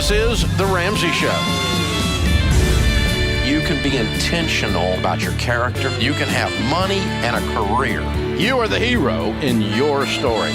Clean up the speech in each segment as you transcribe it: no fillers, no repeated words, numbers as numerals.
This is The Ramsey Show. You can be intentional about your character. You can have money and a career. You are the hero in your story.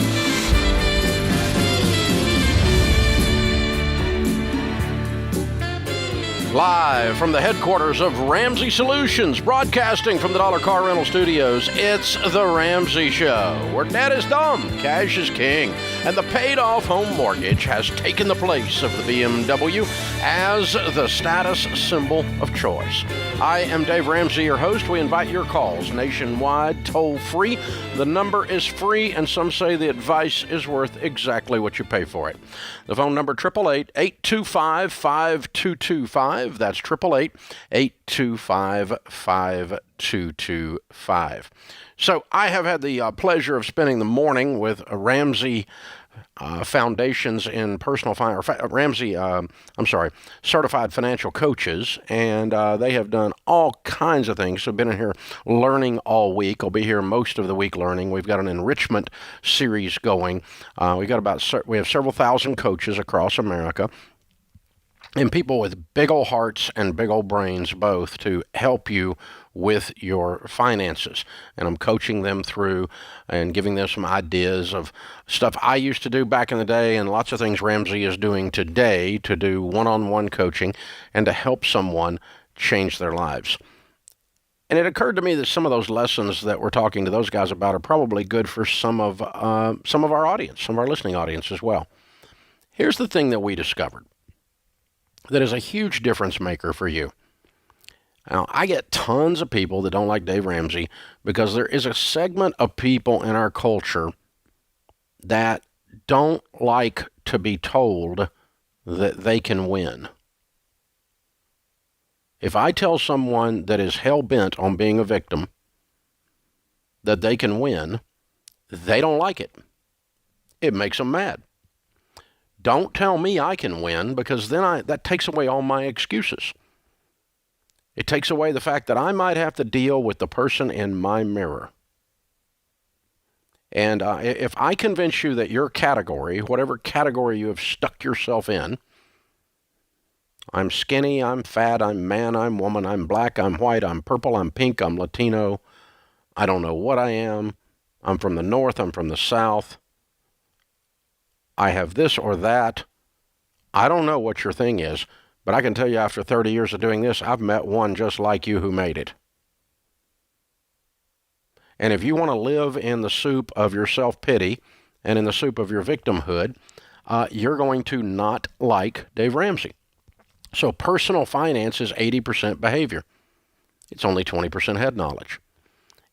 Live from the headquarters of Ramsey Solutions, broadcasting from the Dollar Car Rental Studios, it's The Ramsey Show, where debt is dumb, cash is king, and the paid-off home mortgage has taken the place of the BMW as the status symbol of choice. I am Dave Ramsey, your host. We invite your calls nationwide, toll-free. The number is free, and some say the advice is worth exactly what you pay for it. The phone number, 888-825-5225. That's 888-825-5225. So I have had the pleasure of spending the morning with Ramsey Foundations in personal finance, certified financial coaches, and they have done all kinds of things. So I've been in here learning all week. I'll be here most of the week learning. We've got an enrichment series going. We have several thousand coaches across America, and people with big old hearts and big old brains both to help you with your finances. And I'm coaching them through and giving them some ideas of stuff I used to do back in the day and lots of things Ramsey is doing today to do one-on-one coaching and to help someone change their lives. And it occurred to me that some of those lessons that we're talking to those guys about are probably good for some of our audience, some of our listening audience as well. Here's the thing that we discovered that is a huge difference maker for you. Now, I get tons of people that don't like Dave Ramsey because there is a segment of people in our culture that don't like to be told that they can win. If I tell someone that is hell-bent on being a victim that they can win, they don't like it. It makes them mad. Don't tell me I can win, because then that takes away all my excuses. It takes away the fact that I might have to deal with the person in my mirror. And if I convince you that your category, whatever category you have stuck yourself in, I'm skinny, I'm fat, I'm man, I'm woman, I'm black, I'm white, I'm purple, I'm pink, I'm Latino, I don't know what I am, I'm from the north, I'm from the south, I have this or that. I don't know what your thing is, but I can tell you after 30 years of doing this, I've met one just like you who made it. And if you want to live in the soup of your self-pity and in the soup of your victimhood, you're going to not like Dave Ramsey. So personal finance is 80% behavior. It's only 20% head knowledge.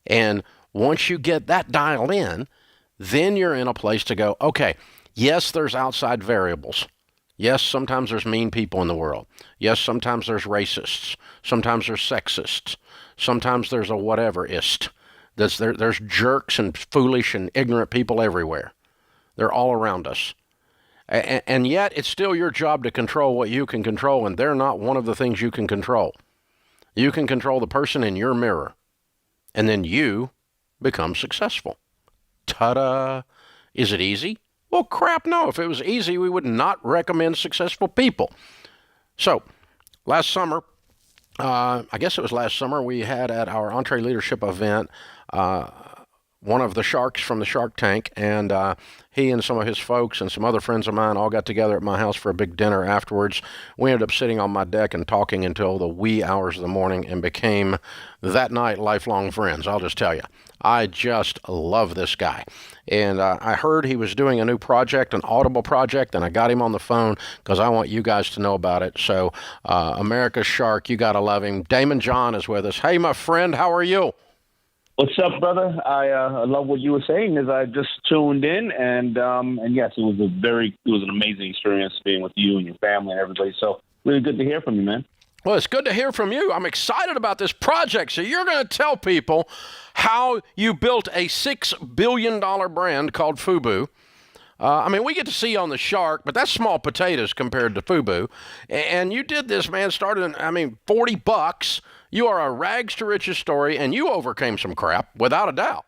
And once you get that dialed in, then you're in a place to go, okay, yes, there's outside variables. Yes, sometimes there's mean people in the world. Yes, sometimes there's racists. Sometimes there's sexists. Sometimes there's a whatever-ist. There's jerks and foolish and ignorant people everywhere. They're all around us. And yet, it's still your job to control what you can control, and they're not one of the things you can control. You can control the person in your mirror, and then you become successful. Ta-da! Is it easy? Well, crap, no. If it was easy, we would not recommend successful people. So, last summer, I guess it was last summer, we had at our Entree Leadership event one of the sharks from the Shark Tank, and he and some of his folks and some other friends of mine all got together at my house for a big dinner afterwards. We ended up sitting on my deck and talking until the wee hours of the morning and became, that night, lifelong friends. I'll just tell you, I just love this guy. And I heard he was doing a new project, an Audible project, and I got him on the phone because I want you guys to know about it. So America's Shark, you got to love him. Daymond John is with us. Hey, my friend, how are you? What's up, brother? I love what you were saying as I just tuned in, and yes, it was an amazing experience being with you and your family and everybody. So really good to hear from you, man. Well, it's good to hear from you. I'm excited about this project. So you're going to tell people how you built a $6 billion brand called FUBU. I mean, we get to see you on the Shark, but that's small potatoes compared to FUBU. And you did this, man, started, $40. You are a rags to riches story, and you overcame some crap, without a doubt.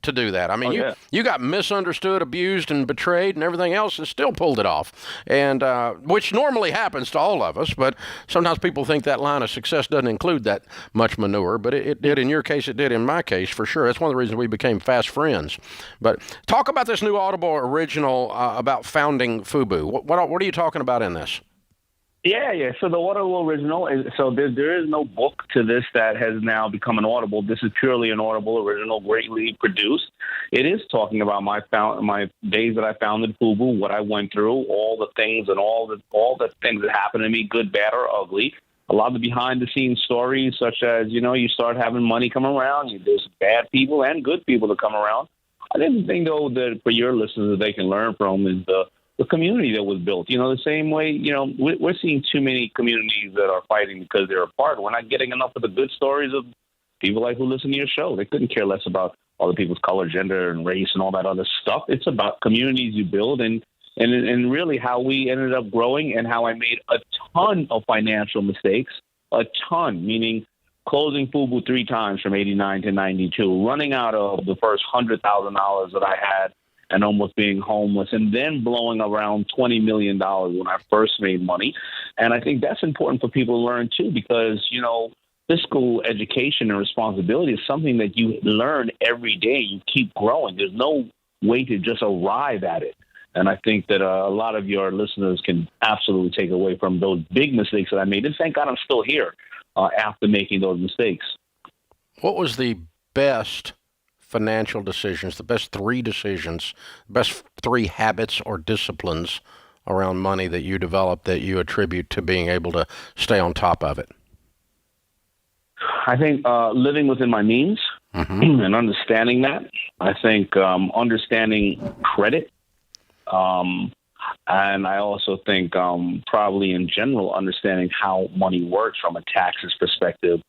to do that. I mean, yeah. you got misunderstood, abused, and betrayed and everything else, and still pulled it off. And which normally happens to all of us, but sometimes people think that line of success doesn't include that much manure, but it did in your case, it did in my case, for sure. That's one of the reasons we became fast friends. But talk about this new Audible original about founding FUBU. What are you talking about in this? Yeah. So the Audible original is there is no book to this that has now become an Audible. This is purely an Audible original, greatly produced. It is talking about my days that I founded FUBU, what I went through, all the things and all the things that happened to me, good, bad, or ugly. A lot of the behind the scenes stories, such as you start having money come around. There's bad people and good people that come around. I think the thing though that for your listeners that they can learn from is the community that was built. The same way, we're seeing too many communities that are fighting because they're apart. We're not getting enough of the good stories of people like who listen to your show. They couldn't care less about other people's color, gender, and race and all that other stuff. It's about communities you build and really how we ended up growing and how I made a ton of financial mistakes, a ton, meaning closing FUBU 3 times from 89 to 92, running out of the first $100,000 that I had, and almost being homeless, and then blowing around $20 million when I first made money. And I think that's important for people to learn, too, because, fiscal education and responsibility is something that you learn every day. You keep growing. There's no way to just arrive at it. And I think that a lot of your listeners can absolutely take away from those big mistakes that I made. And thank God I'm still here after making those mistakes. What was the best financial decisions, the best 3 decisions, best 3 habits or disciplines around money that you developed that you attribute to being able to stay on top of it? I think living within my means and understanding that. I think understanding credit. And I also think probably in general understanding how money works from a taxes perspective,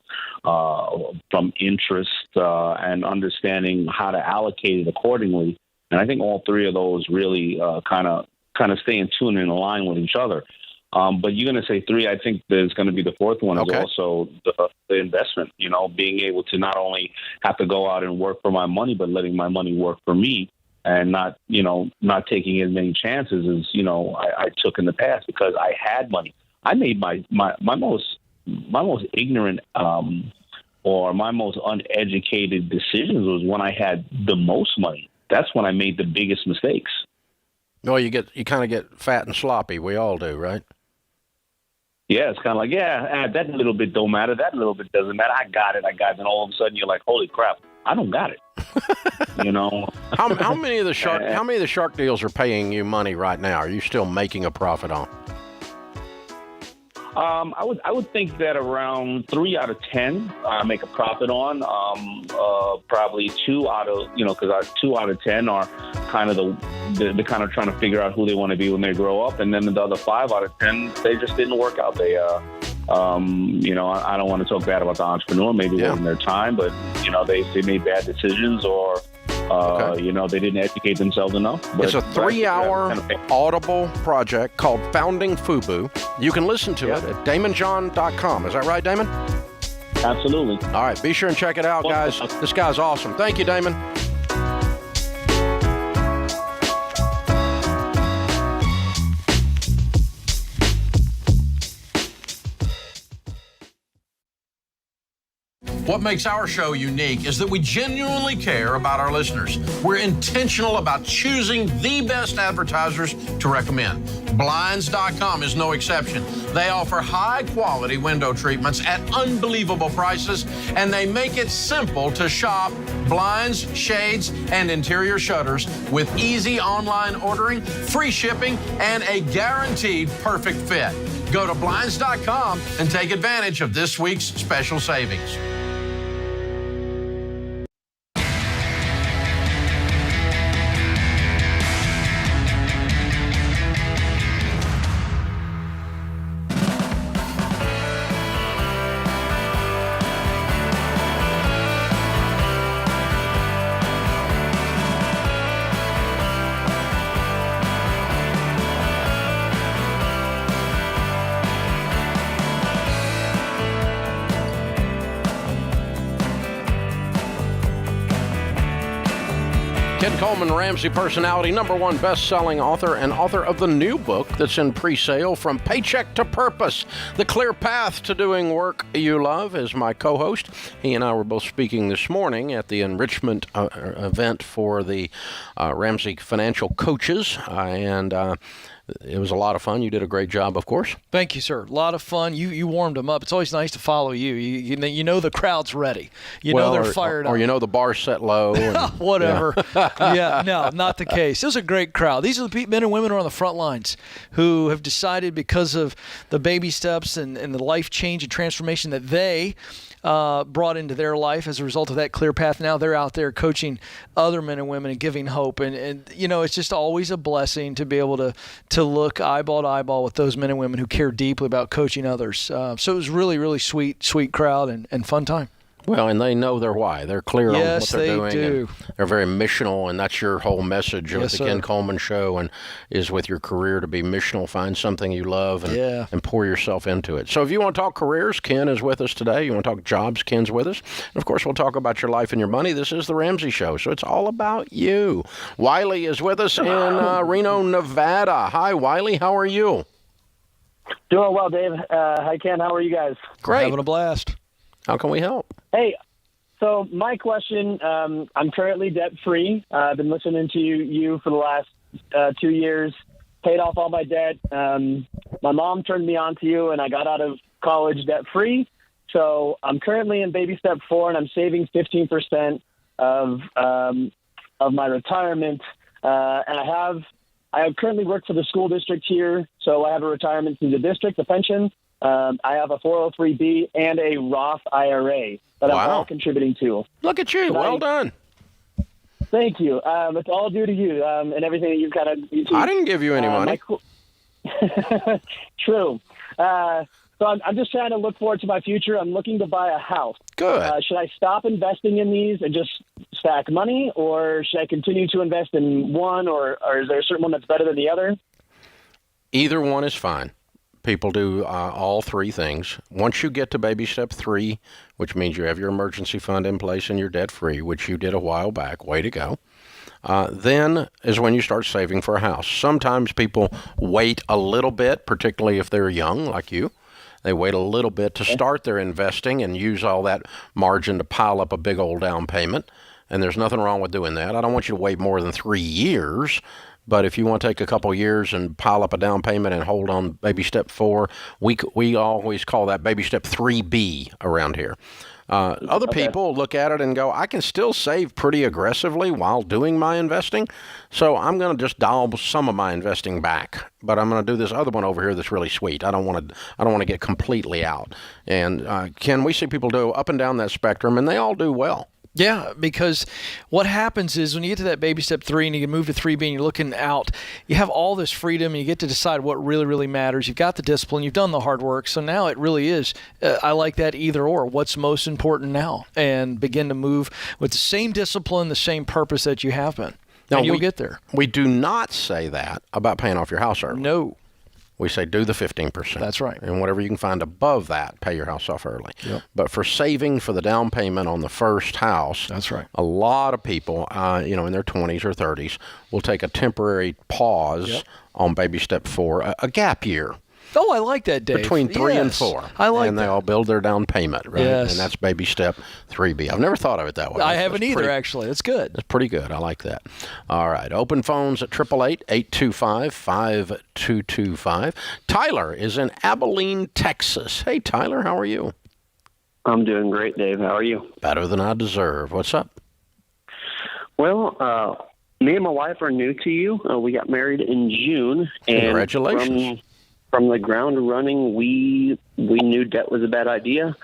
from interest, and understanding how to allocate it accordingly. And I think all 3 of those really kind of stay in tune and align with each other. But you're going to say 3. I think there's going to be the 4th one is also the investment, being able to not only have to go out and work for my money, but letting my money work for me. And not taking as many chances as, I took in the past because I had money. I made my most ignorant or my most uneducated decisions was when I had the most money. That's when I made the biggest mistakes. Well, you kind of get fat and sloppy. We all do, right? Yeah, it's kind of like, that little bit don't matter. That little bit doesn't matter. I got it. And all of a sudden you're like, holy crap, I don't got it. How many of the shark deals are paying you money right now? Are you still making a profit on? I would think that around 3 out of 10 I make a profit on. Probably 2 out of 2 out of 10 are kind of they're kind of trying to figure out who they want to be when they grow up, and then the other 5 out of 10 they just didn't work out. They I don't want to talk bad about the entrepreneur. Maybe it wasn't their time, but they made bad decisions or. They didn't educate themselves enough. But it's a 3-hour Audible project called Founding FUBU. You can listen to it at daymondjohn.com. Is that right, Daymond? Absolutely. All right. Be sure and check it out, guys. This guy's awesome. Thank you, Daymond. What makes our show unique is that we genuinely care about our listeners. We're intentional about choosing the best advertisers to recommend. Blinds.com is no exception. They offer high-quality window treatments at unbelievable prices, and they make it simple to shop blinds, shades, and interior shutters with easy online ordering, free shipping, and a guaranteed perfect fit. Go to Blinds.com and take advantage of this week's special savings. Ken Coleman, Ramsey personality, #1 best-selling author, and author of the new book that's in pre-sale, From Paycheck to Purpose, The Clear Path to Doing Work You Love, is my co-host. He and I were both speaking this morning at the enrichment event for the Ramsey Financial Coaches, and it was a lot of fun. You did a great job, of course. Thank you, sir. A lot of fun. You warmed them up. It's always nice to follow you. You know the crowd's ready. You know they're fired up. Or you know the bar's set low. And, whatever. Yeah, no, not the case. It was a great crowd. These are the men and women who are on the front lines who have decided, because of the baby steps and the life change and transformation that they brought into their life as a result of that clear path. Now they're out there coaching other men and women and giving hope. And you know, it's just always a blessing to be able to look eyeball to eyeball with those men and women who care deeply about coaching others. So it was really, really sweet crowd and fun time. Well, and they know their why. They're clear on what they're doing. Do. They're very missional, and that's your whole message of the Ken Coleman Show, and is with your career to be missional. Find something you love and pour yourself into it. So if you want to talk careers, Ken is with us today. You want to talk jobs, Ken's with us. And of course, we'll talk about your life and your money. This is the Ramsey Show, so it's all about you. Wiley is with us in Reno, Nevada. Hi, Wiley. How are you? Doing well, Dave. Hi, Ken. How are you guys? Great. Having a blast. How can we help? Hey, so my question, I'm currently debt-free. I've been listening to you for the last 2 years, paid off all my debt. My mom turned me on to you, and I got out of college debt-free. So I'm currently in baby step 4, and I'm saving 15% of my retirement. And I currently work for the school district here, so I have a retirement through the district, a pension. I have a 403B and a Roth IRA that I'm all contributing to. Look at you. Well done. Thank you. It's all due to you and everything that you kind of... I didn't give you any money. True. So I'm just trying to look forward to my future. I'm looking to buy a house. Good. Should I stop investing in these and just stack money, or should I continue to invest in one, or is there a certain one that's better than the other? Either one is fine. People do all three things. Once you get to baby step 3, which means you have your emergency fund in place and you're debt-free, which you did a while back, way to go, then is when you start saving for a house. Sometimes people wait a little bit, particularly if they're young like you. They wait a little bit to start their investing and use all that margin to pile up a big old down payment. And there's nothing wrong with doing that. I don't want you to wait more than 3 years. But if you want to take a couple years and pile up a down payment and hold on baby step 4, we always call that baby step 3B around here. Other people look at it and go, I can still save pretty aggressively while doing my investing, so I'm going to just dial some of my investing back. But I'm going to do this other one over here that's really sweet. I don't want to get completely out. And Ken, we see people do up and down that spectrum, and they all do well. Yeah, because what happens is when you get to that baby step 3 and you move to 3B and you're looking out, you have all this freedom and you get to decide what really, really matters. You've got the discipline. You've done the hard work. So now it really is, I like that either or. What's most important now? And begin to move with the same discipline, the same purpose that you have been. Now, and you'll get there. We do not say that about paying off your house early. No. We say do the 15%. That's right. And whatever you can find above that, pay your house off early. Yep. But for saving for the down payment on the first house, that's right. A lot of people, in their 20s or 30s, will take a temporary pause on baby step 4, a gap year. Oh, I like that, Dave. Between 3 and 4. I like that. And they all build their down payment, right? Yes. And that's baby step 3B. I've never thought of it that way. I haven't either, actually. That's good. That's pretty good. I like that. All right. Open phones at 888-825-5225. Tyler is in Abilene, Texas. Hey, Tyler, how are you? I'm doing great, Dave. How are you? Better than I deserve. What's up? Well, me and my wife are new to you. We got married in June. Congratulations. From the ground running, we knew debt was a bad idea.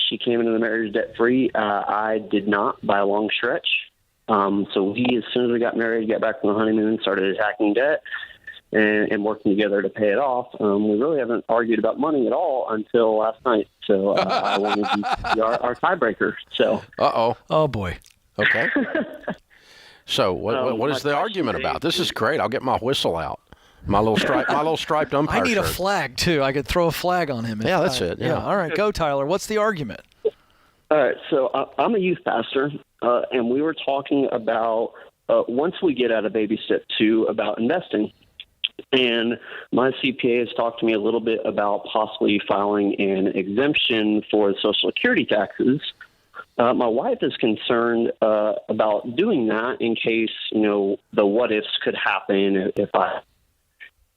She came into the marriage debt-free. I did not by a long stretch. So we, as soon as we got married, got back from the honeymoon, started attacking debt and working together to pay it off. We really haven't argued about money at all until last night. So I wanted to be our tiebreaker. So. Uh-oh. Oh, boy. Okay. So what is the argument about? This is great. I'll get my whistle out. My little striped umpire I need shirt. a flag, too. I could throw a flag on him. Yeah, that's it. Yeah. All right, go, Tyler. What's the argument? All right, so I'm a youth pastor, and we were talking about once we get out of baby step 2 about investing. And my CPA has talked to me a little bit about possibly filing an exemption for the Social Security taxes. My wife is concerned about doing that in case, the what ifs could happen if I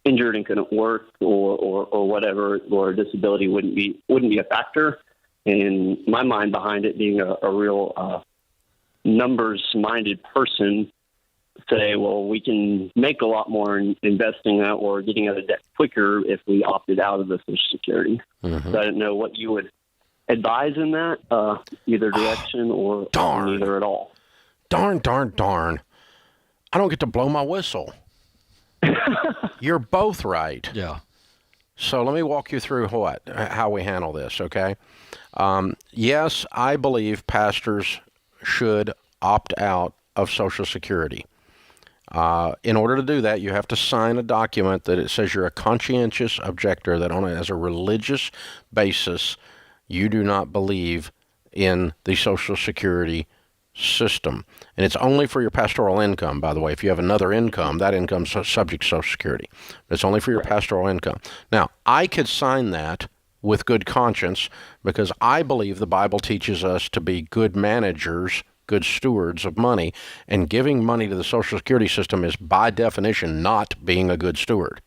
injured and couldn't work or whatever, or disability wouldn't be a factor. And my mind behind it being a real numbers-minded person, say, well, we can make a lot more in investing that or getting out of debt quicker if we opted out of the Social Security. Mm-hmm. So I didn't know what you would advise in that, either direction or neither at all. Darn. I don't get to blow my whistle. You're both right. Yeah. So let me walk you through how we handle this, okay? Yes, I believe pastors should opt out of Social Security. In order to do that, you have to sign a document that it says you're a conscientious objector, that as a religious basis, you do not believe in the Social Security system. And it's only for your pastoral income, by the way. If you have another income, that income's subject to Social Security. It's only for your pastoral income. Now, I could sign that with good conscience because I believe the Bible teaches us to be good managers, good stewards of money, and giving money to the Social Security system is by definition not being a good steward.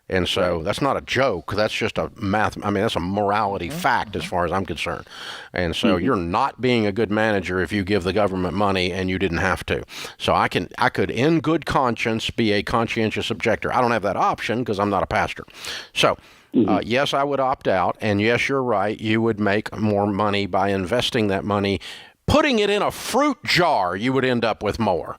And so that's not a joke. That's just that's a morality fact as far as I'm concerned. And so you're not being a good manager if you give the government money and you didn't have to. So I could in good conscience be a conscientious objector. I don't have that option because I'm not a pastor. So yes, I would opt out. And yes, you're right. You would make more money by investing that money. Putting it in a fruit jar, you would end up with more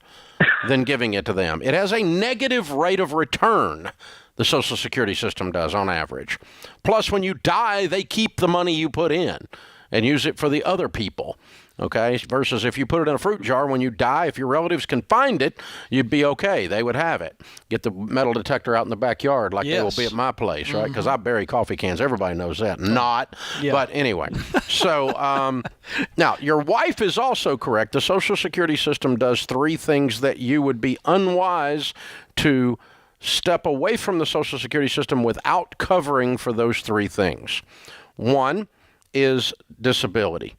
than giving it to them. It has a negative rate of return. The Social Security system does on average. Plus, when you die, they keep the money you put in and use it for the other people, okay? Versus if you put it in a fruit jar, when you die, if your relatives can find it, you'd be okay. They would have it. Get the metal detector out in the backyard like they will be at my place, right? Because I bury coffee cans. Everybody knows that. Not. Yeah. But anyway. So now, your wife is also correct. The Social Security system does 3 things that you would be unwise to step away from the Social Security system without covering for those 3 things. One is disability.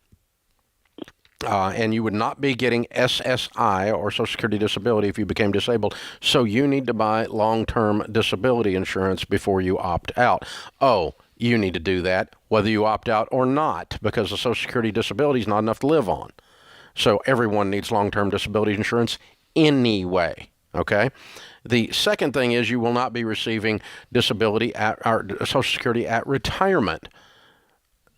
And you would not be getting SSI or Social Security disability if you became disabled. So you need to buy long-term disability insurance before you opt out. Oh, you need to do that whether you opt out or not, because the Social Security disability is not enough to live on. So everyone needs long-term disability insurance anyway. Okay? The second thing is you will not be receiving disability or Social Security at retirement.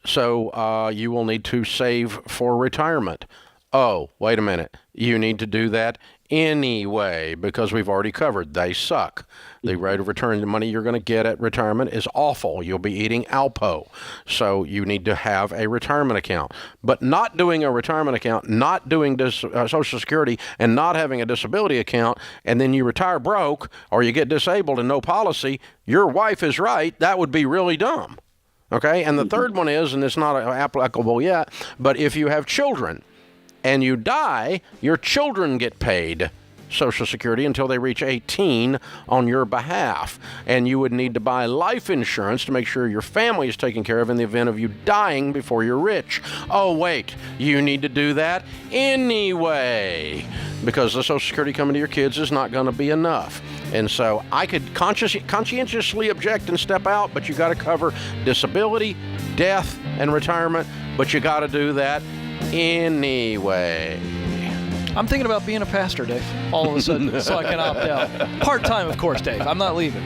So you will need to save for retirement. Oh, wait a minute. You need to do that anyway because we've already covered they suck. The rate of return, the money you're going to get at retirement is awful. You'll be eating Alpo. So you need to have a retirement account. But not doing a retirement account, not doing Social Security, and not having a disability account, and then you retire broke or you get disabled and no policy, your wife is right. That would be really dumb. Okay? And the third one is, and it's not applicable yet, but if you have children and you die, your children get paid Social Security until they reach 18 on your behalf. And you would need to buy life insurance to make sure your family is taken care of in the event of you dying before you're rich. Oh, wait, you need to do that anyway because the Social Security coming to your kids is not going to be enough. And so I could conscientiously object and step out, but you got to cover disability, death, and retirement, but you got to do that anyway. I'm thinking about being a pastor, Dave, all of a sudden, so I can opt out. Part-time, of course, Dave. I'm not leaving.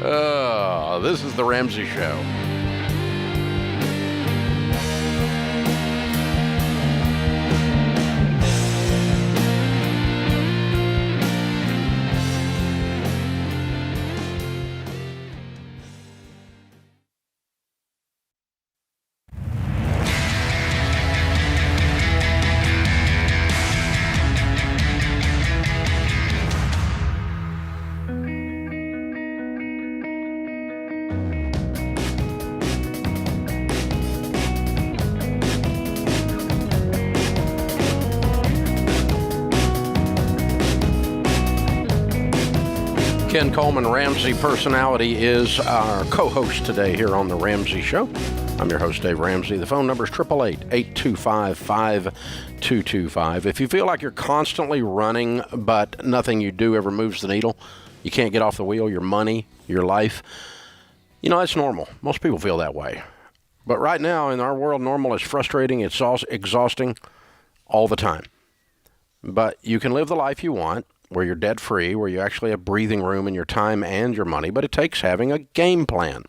Oh, this is the Ramsey Show. Ken Coleman, Ramsey personality, is our co-host today here on The Ramsey Show. I'm your host, Dave Ramsey. The phone number is 888-825-5225. If you feel like you're constantly running, but nothing you do ever moves the needle, you can't get off the wheel, your money, your life, that's normal. Most people feel that way. But right now, in our world, normal is frustrating, it's exhausting all the time. But you can live the life you want, where you're debt-free, where you actually have breathing room in your time and your money, but it takes having a game plan.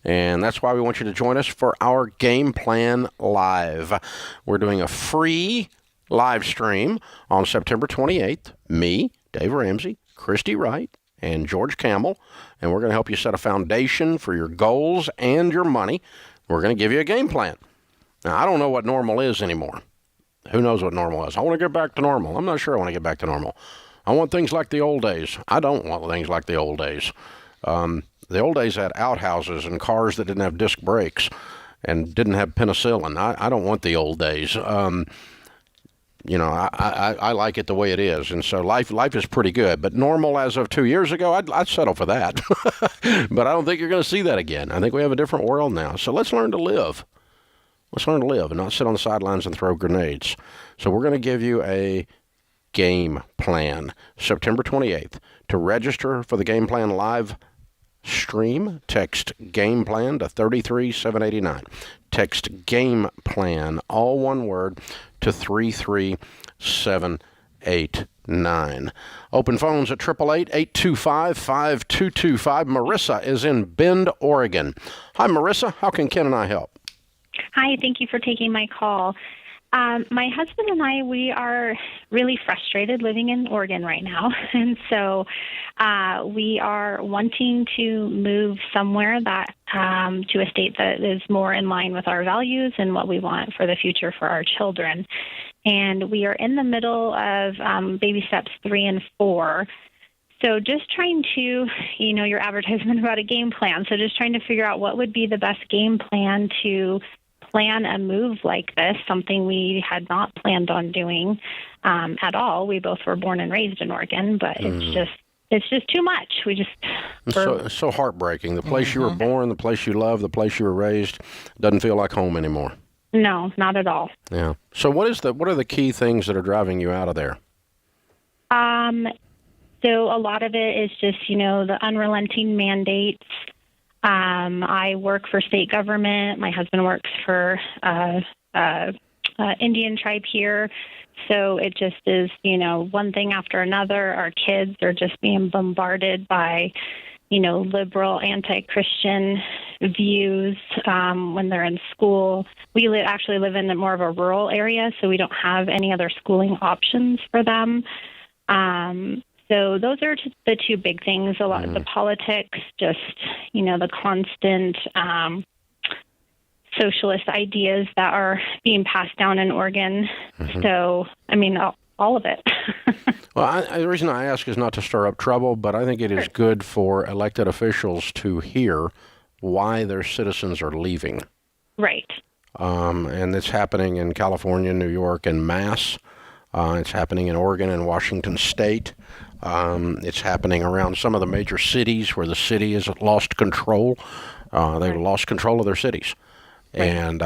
And that's why we want you to join us for our Game Plan Live. We're doing a free live stream on September 28th. Me, Dave Ramsey, Christy Wright, and George Campbell. And we're going to help you set a foundation for your goals and your money. We're going to give you a game plan. Now, I don't know what normal is anymore. Who knows what normal is? I want to get back to normal. I'm not sure I want to get back to normal. I want things like the old days. I don't want things like the old days. The old days had outhouses and cars that didn't have disc brakes and didn't have penicillin. I don't want the old days. I like it the way it is. And so life is pretty good. But normal as of 2 years ago, I'd settle for that. But I don't think you're going to see that again. I think we have a different world now. So let's learn to live. Let's learn to live and not sit on the sidelines and throw grenades. So we're going to give you a game plan September 28th. To register for the Game Plan Live stream, text Game Plan to 33789. Text Game Plan, all one word, to 33789. Open phones at 888-825-5225. Marissa is in Bend, Oregon. Hi, Marissa. How can Ken and I help? Hi, thank you for taking my call. My husband and I, we are really frustrated living in Oregon right now. And so we are wanting to move somewhere that to a state that is more in line with our values and what we want for the future for our children. And we are in the middle of baby steps 3 and 4. So just trying to, your advertisement about a game plan. So just trying to figure out what would be the best game plan to plan a move like this, something we had not planned on doing at all. We both were born and raised in Oregon, but it's just too much. It's so heartbreaking. The place you were born, the place you love, the place you were raised doesn't feel like home anymore. No, not at all. Yeah. So what are the key things that are driving you out of there? So a lot of it is just, the unrelenting mandates. I work for state government. My husband works for Indian tribe here. So it just is, one thing after another. Our kids are just being bombarded by, liberal, anti-Christian views when they're in school. We actually live in more of a rural area, so we don't have any other schooling options for them. So those are the two big things. A lot of the politics, just, the constant socialist ideas that are being passed down in Oregon. So, all of it. Well, the reason I ask is not to stir up trouble, but I think it is good for elected officials to hear why their citizens are leaving. Right. And it's happening in California, New York, en masse. It's happening in Oregon and Washington State. It's happening around some of the major cities where the city has lost control. They've lost control of their cities. And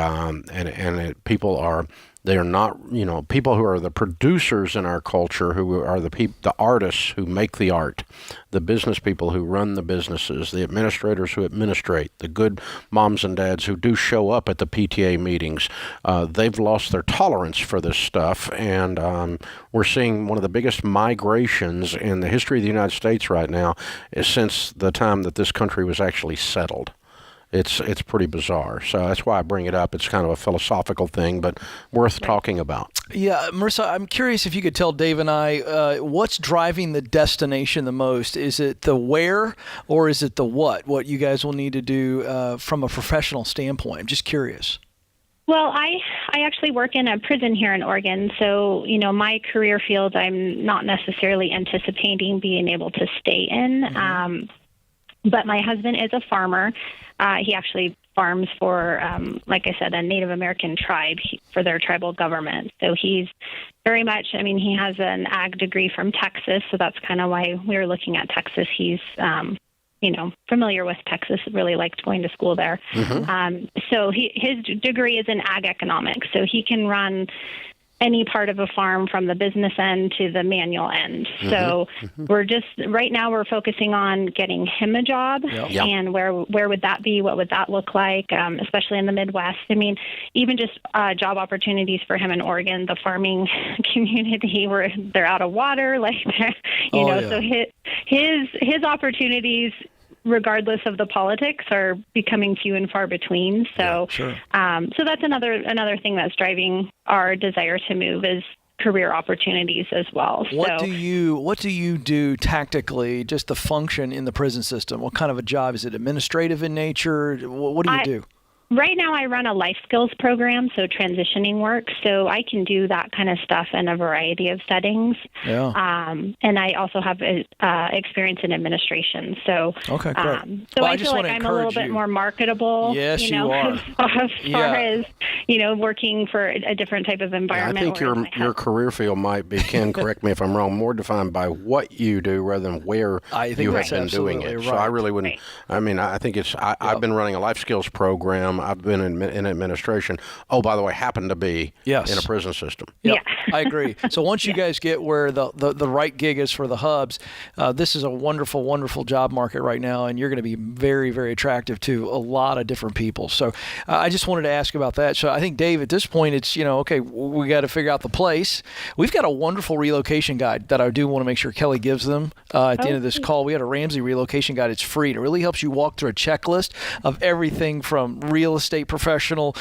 people are not, people who are the producers in our culture, who are the artists who make the art, the business people who run the businesses, the administrators who administrate, the good moms and dads who do show up at the PTA meetings. They've lost their tolerance for this stuff, and we're seeing one of the biggest migrations in the history of the United States right now since the time that this country was actually settled. It's pretty bizarre. So that's why I bring it up. It's kind of a philosophical thing, but worth talking about. Yeah, Marissa, I'm curious if you could tell Dave and I what's driving the destination the most. Is it the where or is it the what you guys will need to do from a professional standpoint? I'm just curious. Well, I actually work in a prison here in Oregon, so, my career field I'm not necessarily anticipating being able to stay in. But my husband is a farmer. He actually farms for, like I said, a Native American tribe for their tribal government. So he's very much, I mean, he has an ag degree from Texas, so that's kind of why we were looking at Texas. He's, familiar with Texas, really liked going to school there. So his degree is in ag economics, so he can run any part of a farm from the business end to the manual end. So we're just, right now we're focusing on getting him a job and where would that be? What would that look like? Especially in the Midwest. I mean, even just job opportunities for him in Oregon, the farming community where they're out of water, so his opportunities, regardless of the politics, are becoming few and far between. So, so that's another thing that's driving our desire to move is career opportunities as well. What do you do tactically, just the function in the prison system? What kind of a job? Is it administrative in nature? What do you do? Right now I run a life skills program, so transitioning work. So I can do that kind of stuff in a variety of settings. And I also have experience in administration. So, okay, great. So I feel like I'm a little bit more marketable. Yes, you are. As far as, working for a different type of environment. I think your career field might be, Ken, correct me if I'm wrong, more defined by what you do rather than where you have been doing it. Right. So I really wouldn't, I mean, I think it's, I've been running a life skills program. I've been in administration. Oh, by the way, happen to be in a prison system. Yep. I agree. So once you guys get where the right gig is for the hubs, this is a wonderful, wonderful job market right now, and you're going to be very, very attractive to a lot of different people. So I just wanted to ask about that. So I think, Dave, at this point, it's, okay, we got to figure out the place. We've got a wonderful relocation guide that I do want to make sure Kelly gives them at the end of this call. We had a Ramsey relocation guide. It's free. It really helps you walk through a checklist of everything from real estate professional,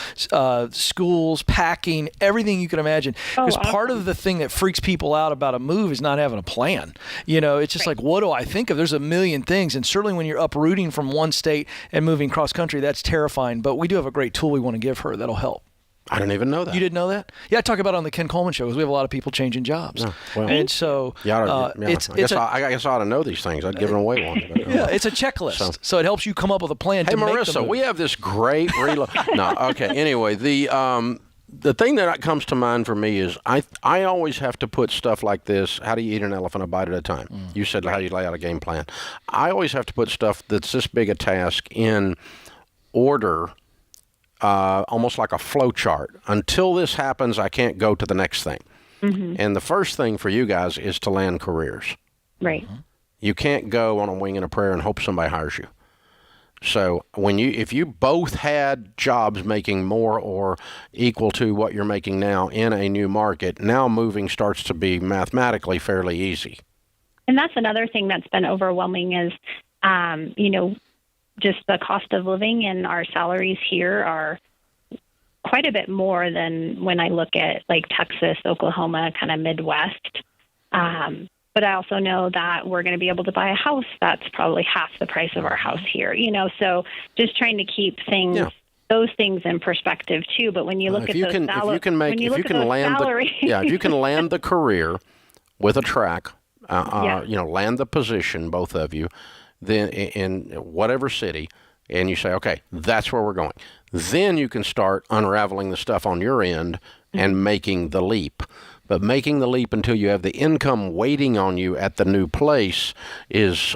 schools, packing, everything you can imagine. Because part of the thing that freaks people out about a move is not having a plan. It's just like, what do I think of? There's a million things. And certainly when you're uprooting from one state and moving cross country, that's terrifying. But we do have a great tool we want to give her that'll help. I didn't even know that. You didn't know that? Yeah, I talk about it on the Ken Coleman Show because we have a lot of people changing jobs. And so I guess I ought to know these things. I'd given away one. But, it's a checklist. So it helps you come up with a plan hey, to make Marissa, we have this great Anyway, the thing that comes to mind for me is I always have to put stuff like this. How do you eat an elephant a bite at a time? You said how do you lay out a game plan. I always have to put stuff that's this big a task in order, almost like a flow chart. Until this happens, I can't go to the next thing. And the first thing for you guys is to land careers. Right. You can't go on a wing and a prayer and hope somebody hires you. So if you both had jobs making more or equal to what you're making now in a new market, now moving starts to be mathematically fairly easy. And that's another thing that's been overwhelming is, just the cost of living, and our salaries here are quite a bit more than when I look at like Texas, Oklahoma, kind of Midwest. But I also know that we're going to be able to buy a house that's probably half the price of our house here, so just trying to keep those things in perspective too. But when you look at those salaries, if you can land the career with a track, land the position, both of you, then in whatever city, and you say, okay, that's where we're going. Then you can start unraveling the stuff on your end and making the leap. But making the leap until you have the income waiting on you at the new place is,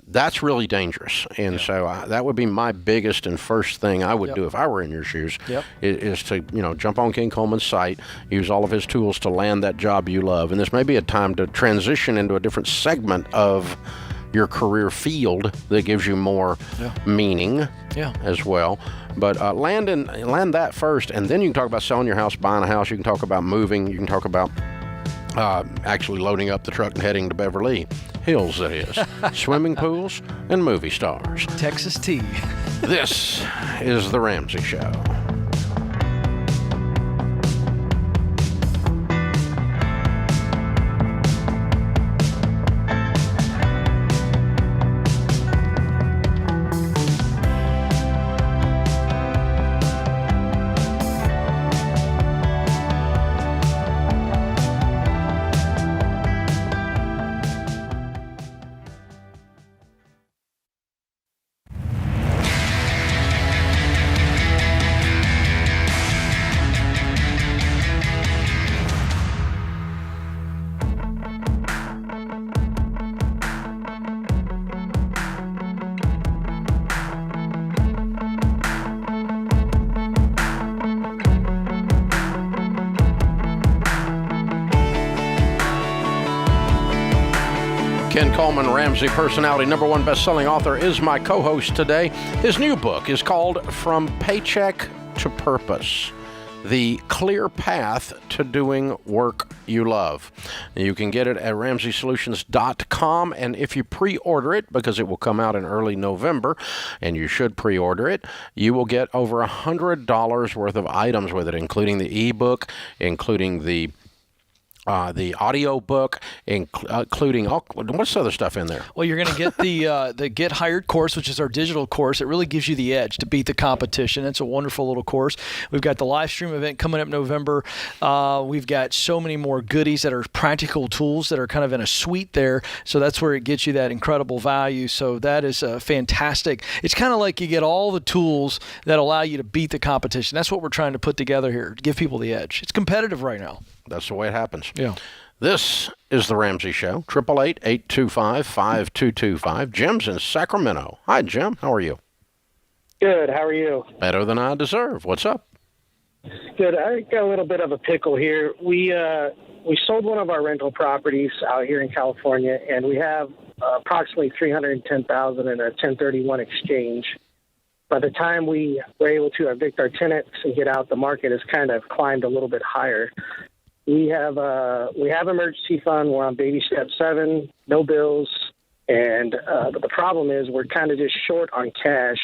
that's really dangerous. And so that would be my biggest and first thing I would do if I were in your shoes, is to, jump on Ken Coleman's site, use all of his tools to land that job you love. And this may be a time to transition into a different segment of your career field that gives you more meaning as well. But land that first, and then you can talk about selling your house, buying a house. You can talk about moving. You can talk about actually loading up the truck and heading to Beverly Hills, that is. Swimming pools and movie stars. Texas tea. This is The Ramsey Show. Ken Coleman, Ramsey personality, #1 best-selling author, is my co-host today. His new book is called From Paycheck to Purpose: The Clear Path to Doing Work You Love. You can get it at RamseySolutions.com, and if you pre-order it, because it will come out in early November, and you should pre-order it, you will get over $100 worth of items with it, including the ebook, including the audio book, including what's the other stuff in there? Well, you're going to get the Get Hired course, which is our digital course. It really gives you the edge to beat the competition. It's a wonderful little course. We've got the live stream event coming up November. We've got so many more goodies that are practical tools that are kind of in a suite there. So that's where it gets you that incredible value. So that is fantastic. It's kind of like you get all the tools that allow you to beat the competition. That's what we're trying to put together here to give people the edge. It's competitive right now. That's the way it happens. Yeah. This is the Ramsey Show. 888-825-5225. Jim's in Sacramento. Hi, Jim. How are you? Good. How are you? Better than I deserve. What's up? Good. I got a little bit of a pickle here. We sold one of our rental properties out here in California, and we have approximately $310,000 in a 1031 exchange. By the time we were able to evict our tenants and get out, the market has kind of climbed a little bit higher. We have emergency fund. We're on baby step 7, no bills, and the problem is we're kind of just short on cash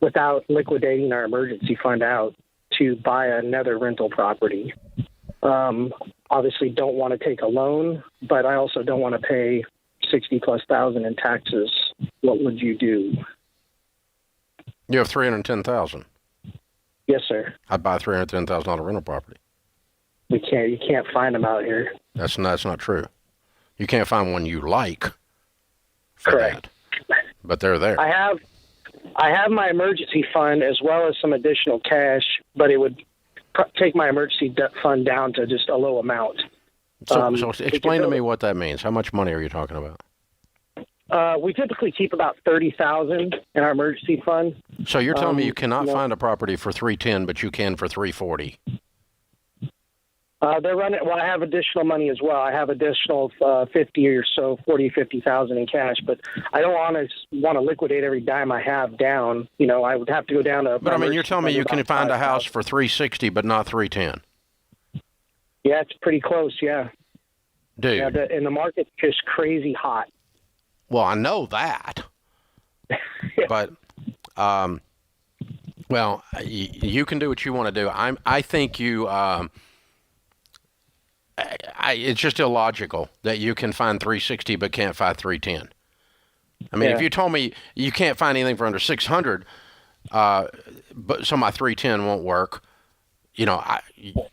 without liquidating our emergency fund out to buy another rental property. Obviously, don't want to take a loan, but I also don't want to pay $60,000+ in taxes. What would you do? You have $310,000. Yes, sir. I'd buy a $310,000 rental property. You can't find them out here. That's not true. You can't find one you like for Correct. that. But they're there. I have my emergency fund as well as some additional cash, but it would take my emergency fund down to just a low amount. So explain to me what that means. How much money are you talking about? We typically keep about $30,000 in our emergency fund. So you're telling me you cannot find a property for $310,000, but you can for $340,000? They're running. Well, I have additional money as well. I have additional 50 or so, 50,000 in cash. But I don't want to liquidate every dime I have down. You know, I would have to go down to. But I mean, you're telling me you can find a house for $360,000, but not $310,000? Yeah, it's pretty close. Yeah. Dude. Yeah, and the market's just crazy hot. Well, I know that. Yeah. But, well, you can do what you want to do. I think you. It's just illogical that you can find $360,000 but can't find $310,000. I mean, if you told me you can't find anything for under $600,000, but so my $310,000 won't work, you know,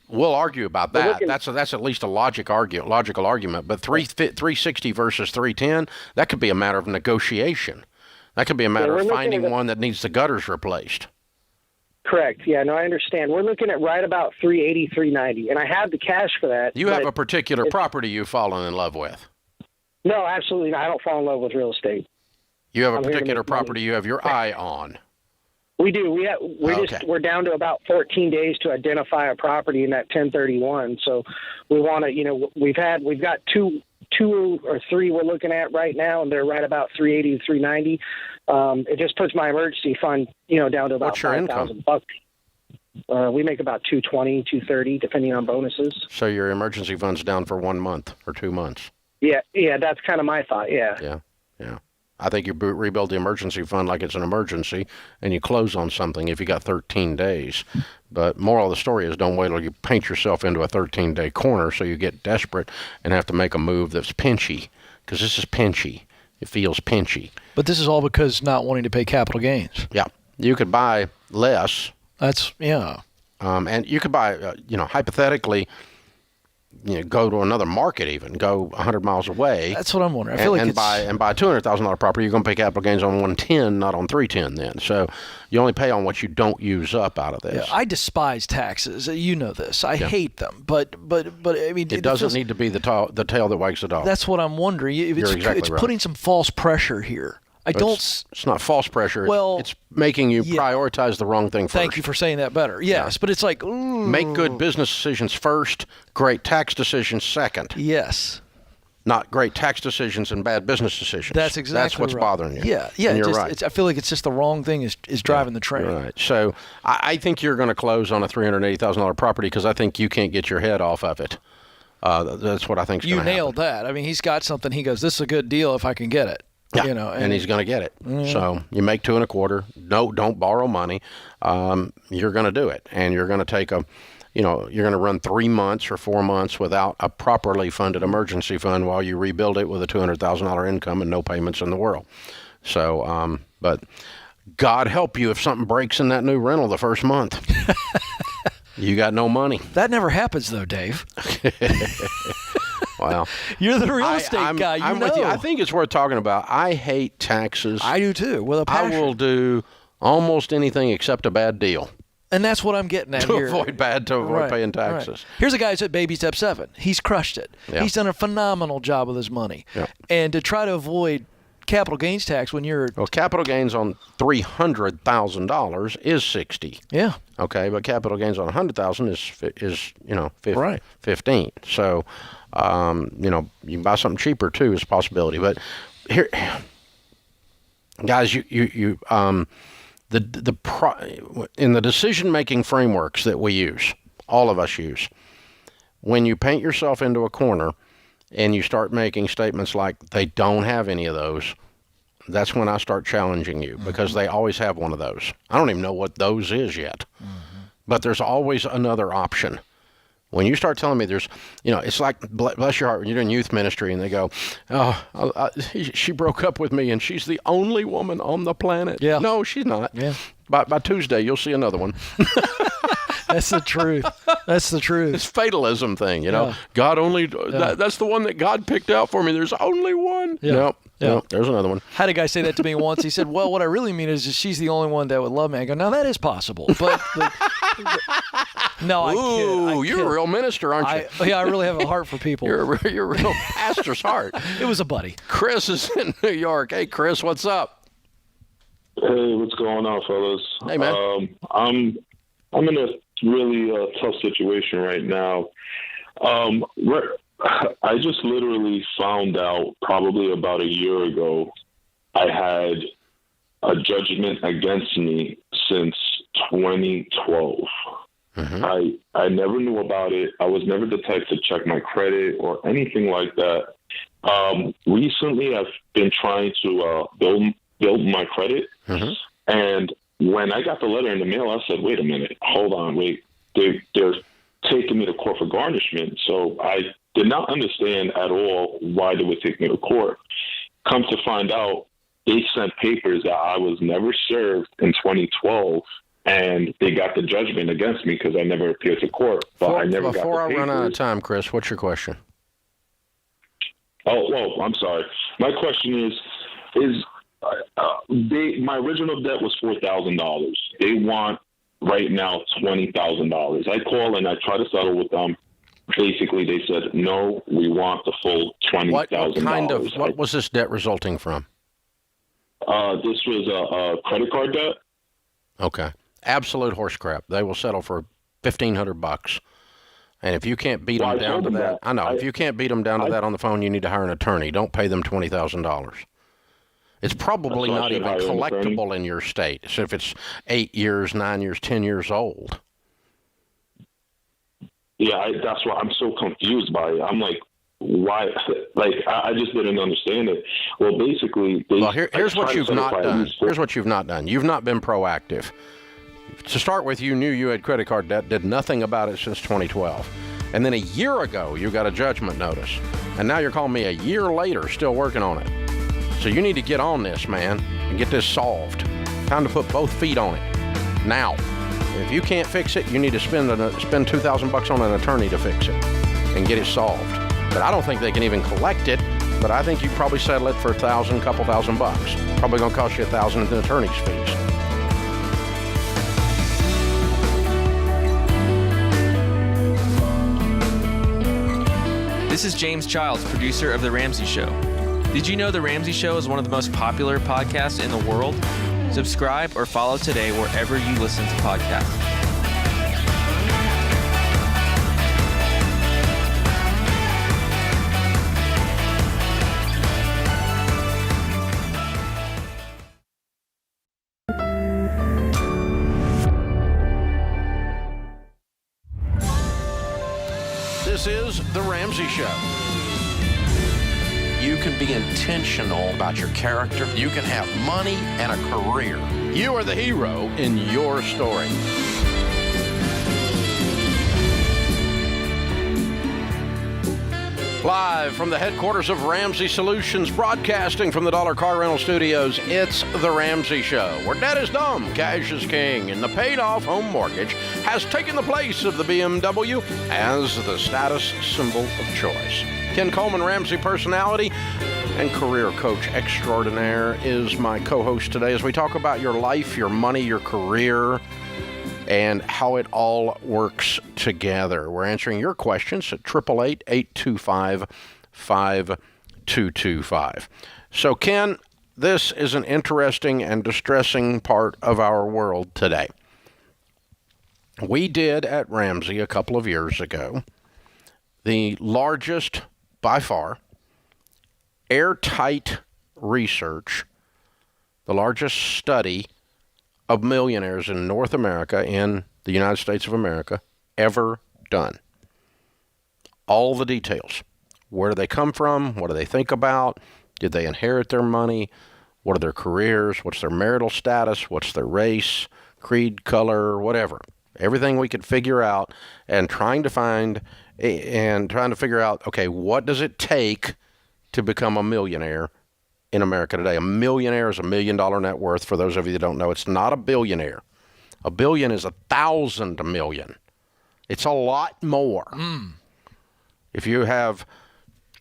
we'll argue about that. That's at least a logical argument. But $360,000 versus $310,000, that could be a matter of negotiation. That could be a matter of finding one that needs the gutters replaced. Correct. Yeah, no, I understand. We're looking at right about $380,000, $390,000, and I have the cash for that. You have a particular property you've fallen in love with? No, absolutely not. I don't fall in love with real estate. You have a particular property you have your eye on? We do. We're down to about 14 days to identify a property in that 1031. So we want to, you know, we've got two or three we're looking at right now, and they're right about $380,000 to $390,000. It just puts my emergency fund, you know, down to about $5,000. We make about $220,000, $230,000, depending on bonuses. So your emergency fund's down for 1 month or 2 months. Yeah, that's kind of my thought. Yeah. I think you rebuild the emergency fund like it's an emergency, and you close on something if you got 13 days. But moral of the story is don't wait till you paint yourself into a 13-day corner so you get desperate and have to make a move that's pinchy, because this is pinchy. It feels pinchy. But this is all because not wanting to pay capital gains. Yeah. You could buy less. That's, yeah. And you could buy, hypothetically, go to another market even, go 100 miles away. That's what I'm wondering. I feel like buy a $200,000 property, you're going to pay capital gains on 110, not on 310 then. So you only pay on what you don't use up out of this. Yeah, I despise taxes. You know this. I hate them. But I mean, it doesn't need to be the tail that wags the dog. That's what I'm wondering. It's right. putting some false pressure here. It's not false pressure. Well, it's making you prioritize the wrong thing first. Thank you for saying that better. Yes, but it's like, ooh. Make good business decisions first, great tax decisions second. Yes. not great tax decisions and bad business decisions. That's exactly That's what's right. bothering you. Yeah. And you're right. I feel like it's just the wrong thing is driving the train. Right. So I think you're going to close on a $380,000 property because I think you can't get your head off of it. That's what I think is going to happen. You nailed that. I mean, he's got something. He goes, this is a good deal if I can get it. Yeah, you know, and he's going to get it. So you make 2.25. No, don't borrow money. You're going to do it, and you're going to take you're going to run 3 months or 4 months without a properly funded emergency fund while you rebuild it with a $200,000 income and no payments in the world. So, but God help you if something breaks in that new rental the first month. You got no money. That never happens, though, Dave. Well, you're the real estate guy. I'm with you. I think it's worth talking about. I hate taxes. I do too, with a passion. I will do almost anything except a bad deal. And that's what I'm getting at to here. avoid paying taxes. Right. Here's a guy who's at baby step 7. He's crushed it. Yeah. He's done a phenomenal job with his money. Yeah. And to try to avoid capital gains tax when you're... Well, capital gains on $300,000 is 60. Yeah. Okay, but capital gains on $100,000 is 15. So, you can buy something cheaper too is a possibility. But here, guys, in the decision-making frameworks that we use, all of us use, when you paint yourself into a corner and you start making statements like they don't have any of those, that's when I start challenging you because they always have one of those. I don't even know what those is yet, but there's always another option. When you start telling me there's, it's like, bless your heart, when you're doing youth ministry and they go, she broke up with me and she's the only woman on the planet. Yeah. No, she's not. Yeah. By Tuesday, you'll see another one. That's the truth. That's the truth. It's fatalism thing, Yeah. God only, that's the one that God picked out for me. There's only one. Yeah. No, there's another one. Had a guy say that to me once. He said, well, what I really mean is she's the only one that would love me. I go, now that is possible. But no, I kid. Ooh, you're a real minister, aren't you? I really have a heart for people. You're a real pastor's heart. It was a buddy. Chris is in New York. Hey, Chris, what's up? Hey, what's going on, fellas? Hey, man. I'm in a really tough situation right now. I just literally found out probably about a year ago I had a judgment against me since 2012. I never knew about it. I was never the type to check my credit or anything like that. Recently, I've been trying to build my credit. And when I got the letter in the mail, I said, wait a minute, hold on, wait. They're taking me to court for garnishment. So I did not understand at all why they would take me to court. Come to find out, they sent papers that I was never served in 2012, and they got the judgment against me because I never appeared to court. But I never got the Before I papers. run out of time, Chris, what's your question? Oh, I'm sorry. My question is my original debt was $4,000. They want right now $20,000. I call and I try to settle with them. Basically, they said, no, we want the full $20,000. What was this debt resulting from? This was a credit card debt. Okay. Absolute horse crap. They will settle for $1,500. And if you can't beat them down to that, I know. If you can't beat them down to that on the phone, you need to hire an attorney. Don't pay them $20,000. It's probably not even collectible in your state. So if it's 8 years, 9 years, 10 years old. Yeah, that's why I'm so confused by it. I'm like, why? Like, I just didn't understand it. Well, basically, here's what you've not done. Here's what you've not done. You've not been proactive. To start with, you knew you had credit card debt, did nothing about it since 2012. And then a year ago, you got a judgment notice. And now you're calling me a year later, still working on it. So you need to get on this, man, and get this solved. Time to put both feet on it. Now. If you can't fix it, you need to spend $2,000 on an attorney to fix it and get it solved. But I don't think they can even collect it. But I think you probably settle it for $1,000, couple $1,000. Probably going to cost you $1,000 in attorney's fees. This is James Childs, producer of The Ramsey Show. Did you know The Ramsey Show is one of the most popular podcasts in the world? Subscribe or follow today wherever you listen to podcasts. This is The Ramsey Show. You can be intentional about your character. You can have money and a career. You are the hero in your story. Live from the headquarters of Ramsey Solutions, broadcasting from the Dollar Car Rental Studios, it's The Ramsey Show, where debt is dumb, cash is king, and the paid-off home mortgage has taken the place of the BMW as the status symbol of choice. Ken Coleman, Ramsey personality and career coach extraordinaire, is my co-host today as we talk about your life, your money, your career, and how it all works together. We're answering your questions at 888-825-5225. So, Ken, this is an interesting and distressing part of our world today. We did at Ramsey a couple of years ago the largest, by far, airtight research, the largest study of millionaires in North America, in the United States of America, ever done. All the details. Where do they come from? What do they think about? Did they inherit their money? What are their careers? What's their marital status? What's their race, creed, color, whatever. Everything we could figure out, and trying to figure out, okay, what does it take to become a millionaire in America today? A millionaire is $1 million net worth. For those of you that don't know, it's not a billionaire. A billion is 1,000 million. It's a lot more. If you have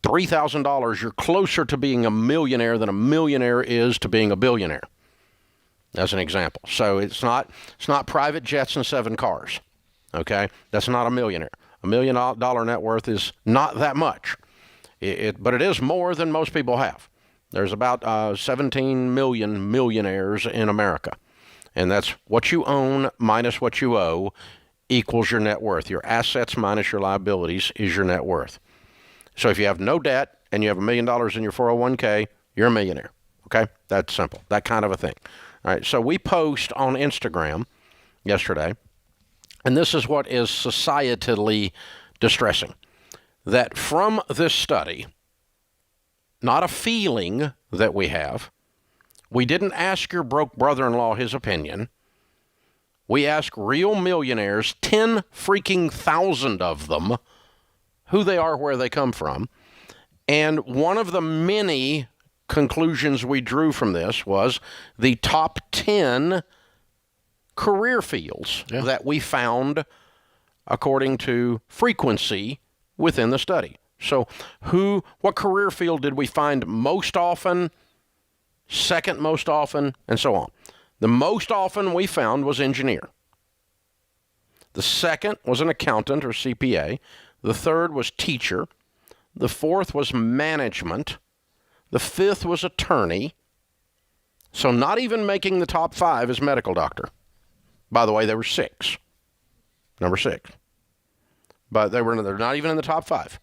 $3,000, you're closer to being a millionaire than a millionaire is to being a billionaire, as an example. So it's not private jets and 7 cars. Okay? That's not a millionaire. $1 million net worth is not that much. But it is more than most people have. There's about 17 million millionaires in America. And that's what you own minus what you owe equals your net worth. Your assets minus your liabilities is your net worth. So if you have no debt and you have $1 million in your 401k, you're a millionaire. Okay? That's simple. That kind of a thing. All right. So we post on Instagram yesterday, and this is what is societally distressing, that from this study, not a feeling that we have. We didn't ask your broke brother-in-law his opinion. We asked real millionaires, 10 freaking thousand of them, who they are, where they come from. And one of the many conclusions we drew from this was the top 10 career fields that we found according to frequency within the study. So what career field did we find most often, second most often, and so on? The most often we found was engineer. The second was an accountant or CPA. The third was teacher. The fourth was management. The fifth was attorney. So not even making the top 5 is medical doctor. By the way, there were 6. Number 6. But they're not even in the top 5.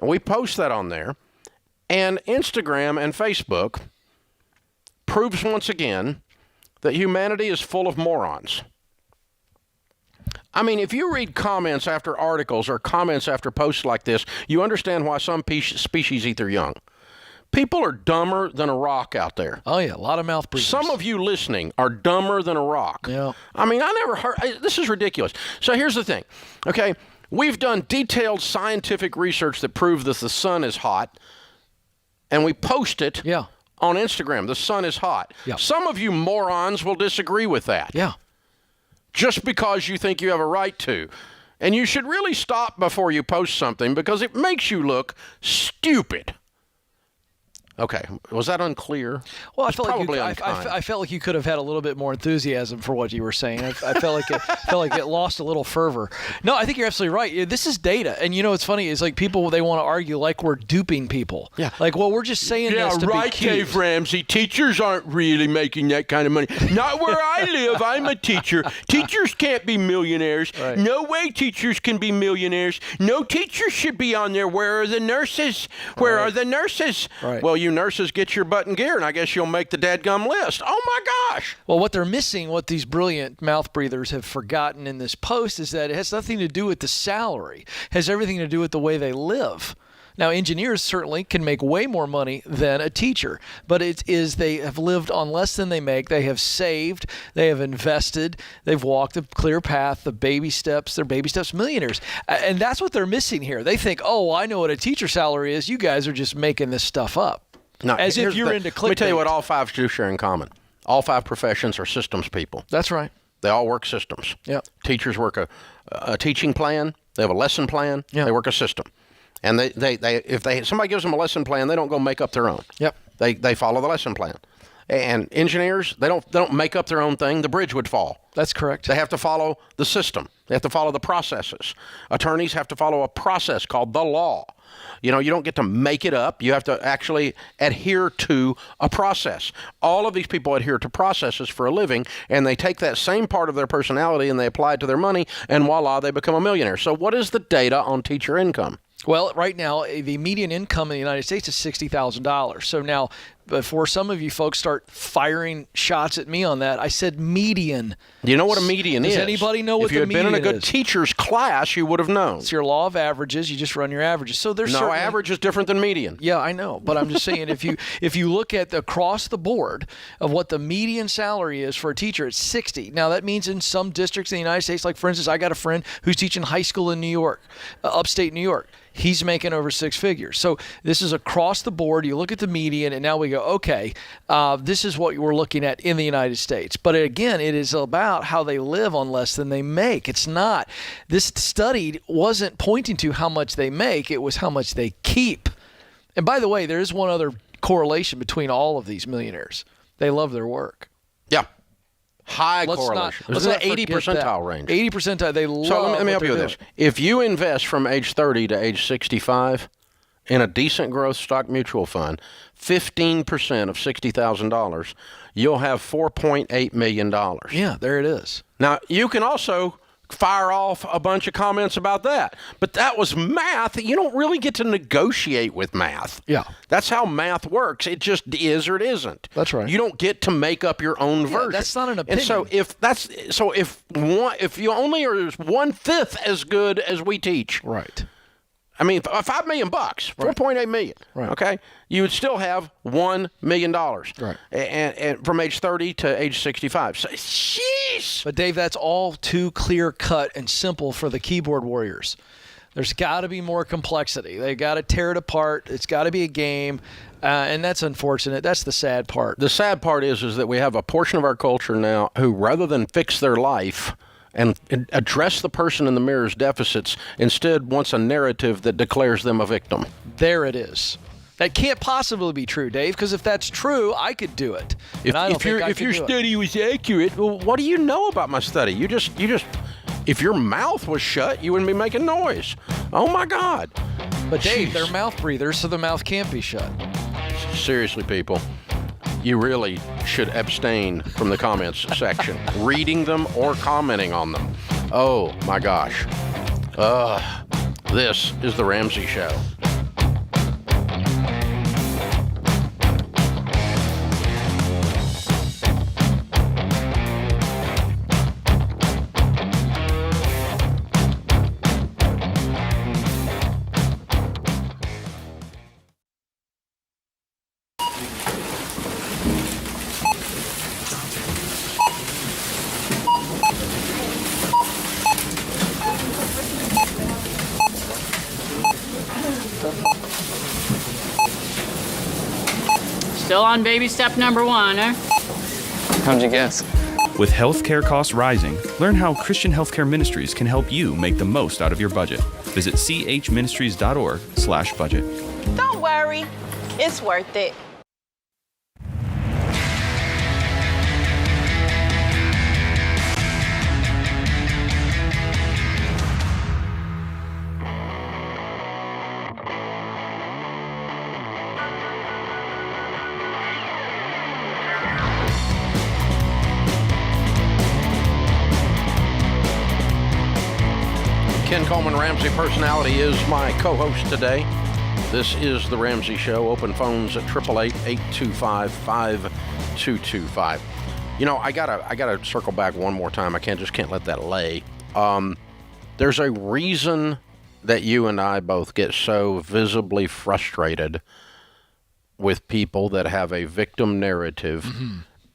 And we post that on there, and Instagram and Facebook proves once again that humanity is full of morons. I mean, if you read comments after articles or comments after posts like this, you understand why some species eat their young. People are dumber than a rock out there. Oh, yeah, a lot of mouth breathers. Some of you listening are dumber than a rock. Yeah. I mean, I never heard, this is ridiculous. So here's the thing, okay? We've done detailed scientific research that proves that the sun is hot, and we post it on Instagram. The sun is hot. Yeah. Some of you morons will disagree with that. Yeah. Just because you think you have a right to. And you should really stop before you post something because it makes you look stupid. Okay, was that unclear? Well, I felt like you could have had a little bit more enthusiasm for what you were saying. I felt like it lost a little fervor. No, I think you're absolutely right. This is data, and you know what's funny is like people, they want to argue like we're duping people. Yeah, like, well, we're just saying this to be cute. Dave Ramsey. Teachers aren't really making that kind of money. Not where I live. I'm a teacher. Teachers can't be millionaires. Right. No way teachers can be millionaires. No teachers should be on there. Where are the nurses? Where are the nurses? Right. Well, you nurses, get your butt in gear, and I guess you'll make the dadgum list. Oh, my gosh. Well, what they're missing, what these brilliant mouth breathers have forgotten in this post, is that it has nothing to do with the salary. It has everything to do with the way they live. Now, engineers certainly can make way more money than a teacher, but it is they have lived on less than they make. They have saved. They have invested. They've walked a clear path, the baby steps. They're baby steps millionaires. And that's what they're missing here. They think, oh, I know what a teacher salary is. You guys are just making this stuff up. No, as if you're into clickbait. Let me tell you what all five do share in common. All five professions are systems people. That's right. They all work systems. Yep. Teachers work a teaching plan. They have a lesson plan. Yep. They work a system. And if somebody gives them a lesson plan, they don't go make up their own. Yep. They follow the lesson plan. And engineers, they don't make up their own thing. The bridge would fall. That's correct. They have to follow the system. They have to follow the processes. Attorneys have to follow a process called the law. You don't get to make it up. You have to actually adhere to a process. All of these people adhere to processes for a living, and they take that same part of their personality and they apply it to their money, and voila, they become a millionaire. So what is the data on teacher income? Well, right now, the median income in the United States is $60,000. So now, before some of you folks start firing shots at me on that, I said median. Do you know what a median is? Does anybody know what the median is? If you had been in a good teacher's class, you would have known. It's your law of averages. You just run your averages. So there's no average is different than median. Yeah, I know, but I'm just saying if you look at across the board of what the median salary is for a teacher, it's 60. Now that means in some districts in the United States, like for instance, I got a friend who's teaching high school in New York, upstate New York. He's making over six figures. So this is across the board. You look at the median, and now we go, okay, this is what we're looking at in the United States. But again, it is about how they live on less than they make. It's not. This study wasn't pointing to how much they make. It was how much they keep. And by the way, there is one other correlation between all of these millionaires. They love their work. Yeah. High correlation. It's in the 80 percentile range. 80 percentile. They love. So let me help you with doing. this. If you invest from age 30 to age 65 in a decent growth stock mutual fund, 15% of $60,000, you'll have $4.8 million. Yeah, there it is. Now, you can also fire off a bunch of comments about that. But that was math. You don't really get to negotiate with math. Yeah. That's how math works. It just is or it isn't. That's right. You don't get to make up your own version. That's not an opinion. And so if you only are 1/5 as good as we teach. Right. I mean, $5 million, $4.8 million. Right. Okay, you would still have $1 million. Right. And from age 30 to age 65. So, sheesh. But Dave, that's all too clear cut and simple for the keyboard warriors. There's got to be more complexity. They got to tear it apart. It's got to be a game, and that's unfortunate. That's the sad part. The sad part is that we have a portion of our culture now who, rather than fix their life and address the person in the mirror's deficits, instead wants a narrative that declares them a victim. There it is. That can't possibly be true, Dave, because if that's true, I could do it. If your study was accurate, well, what do you know about my study? You just if your mouth was shut, you wouldn't be making noise. Oh my God. But Dave, they're mouth breathers, so the mouth can't be shut. Seriously, people. You really should abstain from the comments section, reading them or commenting on them. Oh, my gosh. This is The Ramsey Show. Still on baby step number 1, eh? How'd you guess? With healthcare costs rising, learn how Christian Healthcare Ministries can help you make the most out of your budget. Visit chministries.org/budget. Don't worry, it's worth it. Ken Coleman, Ramsey Personality, is my co-host today. This is The Ramsey Show. Open phones at 888-825-5225. You know, I gotta circle back one more time. I can't let that lay. There's a reason that you and I both get so visibly frustrated with people that have a victim narrative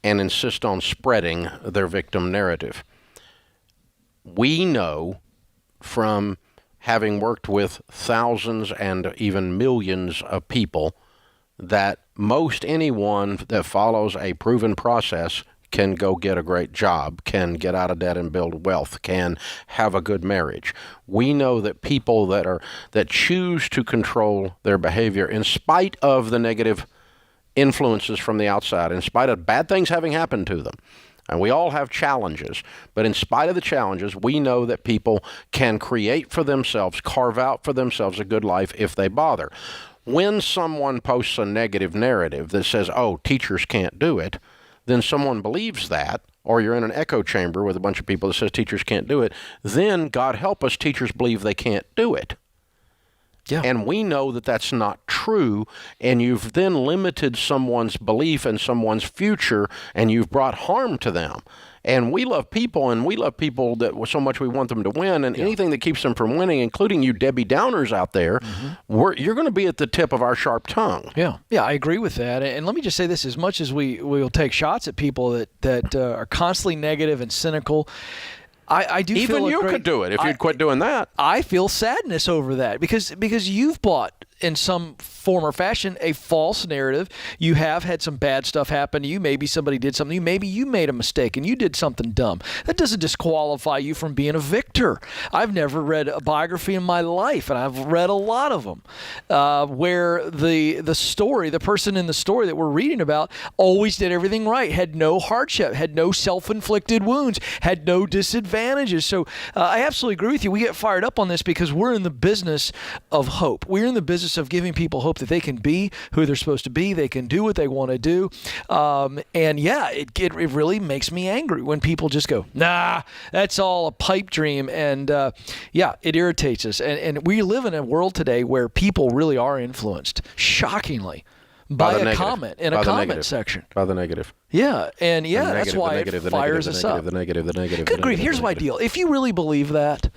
and insist on spreading their victim narrative. We know from having worked with thousands and even millions of people that most anyone that follows a proven process can go get a great job, can get out of debt and build wealth, can have a good marriage. We know that people that choose to control their behavior in spite of the negative influences from the outside, in spite of bad things having happened to them, and we all have challenges, but in spite of the challenges, we know that people can create for themselves, carve out for themselves a good life if they bother. When someone posts a negative narrative that says, oh, teachers can't do it, then someone believes that, or you're in an echo chamber with a bunch of people that says teachers can't do it, then, God help us, teachers believe they can't do it. Yeah. And we know that that's not true, and you've then limited someone's belief and someone's future, and you've brought harm to them. And we love people, that so much we want them to win, and anything that keeps them from winning, including you Debbie Downers out there, you're going to be at the tip of our sharp tongue. Yeah, I agree with that. And let me just say this, as much as we will take shots at people that are constantly negative and cynical, I do even feel you could do it if you'd quit doing that. I feel sadness over that because you've bought in some form or fashion a false narrative. You have had some bad stuff happen to you. Maybe somebody did something. Maybe you made a mistake and you did something dumb. That doesn't disqualify you from being a victor. I've never read a biography in my life, and I've read a lot of them, where the person in the story that we're reading about always did everything right, had no hardship, had no self-inflicted wounds, had no disadvantages. So I absolutely agree with you. We get fired up on this because we're in the business of hope. We're in the business of giving people hope that they can be who they're supposed to be. They can do what they want to do. It really makes me angry when people just go, nah, that's all a pipe dream. And it irritates us. And we live in a world today where people really are influenced, shockingly, by a comment in a comment section. By the negative. Yeah, and that's why it fires us up. The negative. Good grief, here's my deal. If you really believe that,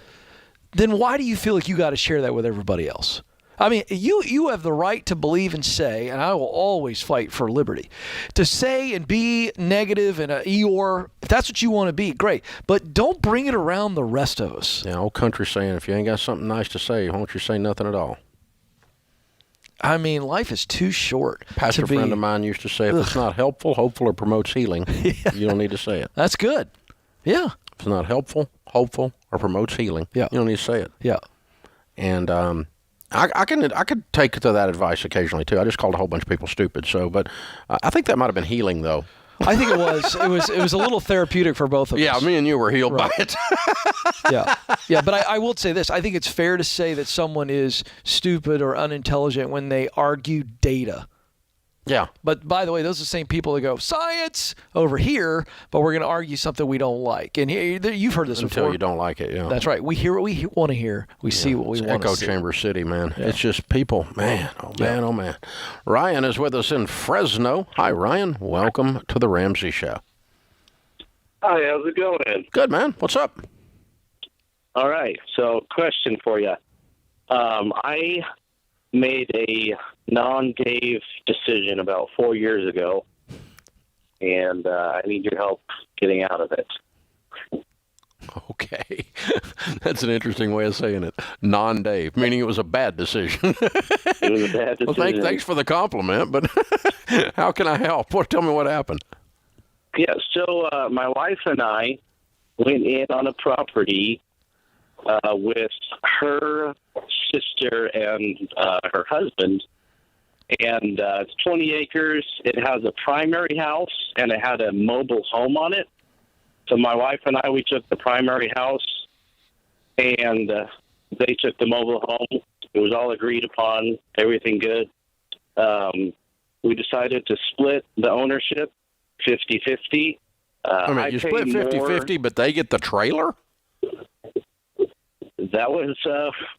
then why do you feel like you got to share that with everybody else? I mean, you have the right to believe and say, and I will always fight for liberty, to say and be negative and Eeyore. If that's what you want to be, great. But don't bring it around the rest of us. Yeah, old country saying, if you ain't got something nice to say, why don't you say nothing at all? I mean, life is too short. Pastor friend of mine used to say, if it's not helpful, hopeful, or promotes healing, you don't need to say it. That's good. Yeah. If it's not helpful, hopeful, or promotes healing, you don't need to say it. Yeah. And I could take to that advice occasionally too. I just called a whole bunch of people stupid. But I think that might have been healing though. I think it was. It was a little therapeutic for both of us. Yeah, me and you were healed by it. Yeah. But I will say this: I think it's fair to say that someone is stupid or unintelligent when they argue data. Yeah. But by the way, those are the same people that go, science over here, but we're going to argue something we don't like. And you've heard this Until before. you don't like it, yeah. That's right. We hear what we want to hear. We see what we want to see. Echo chamber city, man. Yeah. It's just people. Man, oh man. Ryan is with us in Fresno. Hi, Ryan. Welcome to the Ramsey Show. Hi, how's it going? Good, man. What's up? All right. So, question for you. I made a non-Dave decision about 4 years ago, and I need your help getting out of it. Okay. That's an interesting way of saying it. Non-Dave, meaning it was a bad decision. It was a bad decision. Well, thanks for the compliment, but how can I help? Tell me what happened. Yeah, so my wife and I went in on a property with her sister and her husband, and it's 20 acres. It has a primary house, and it had a mobile home on it. So my wife and I, we took the primary house, and they took the mobile home. It was all agreed upon, everything good. We decided to split the ownership 50-50. You split 50-50, but they get the trailer? that was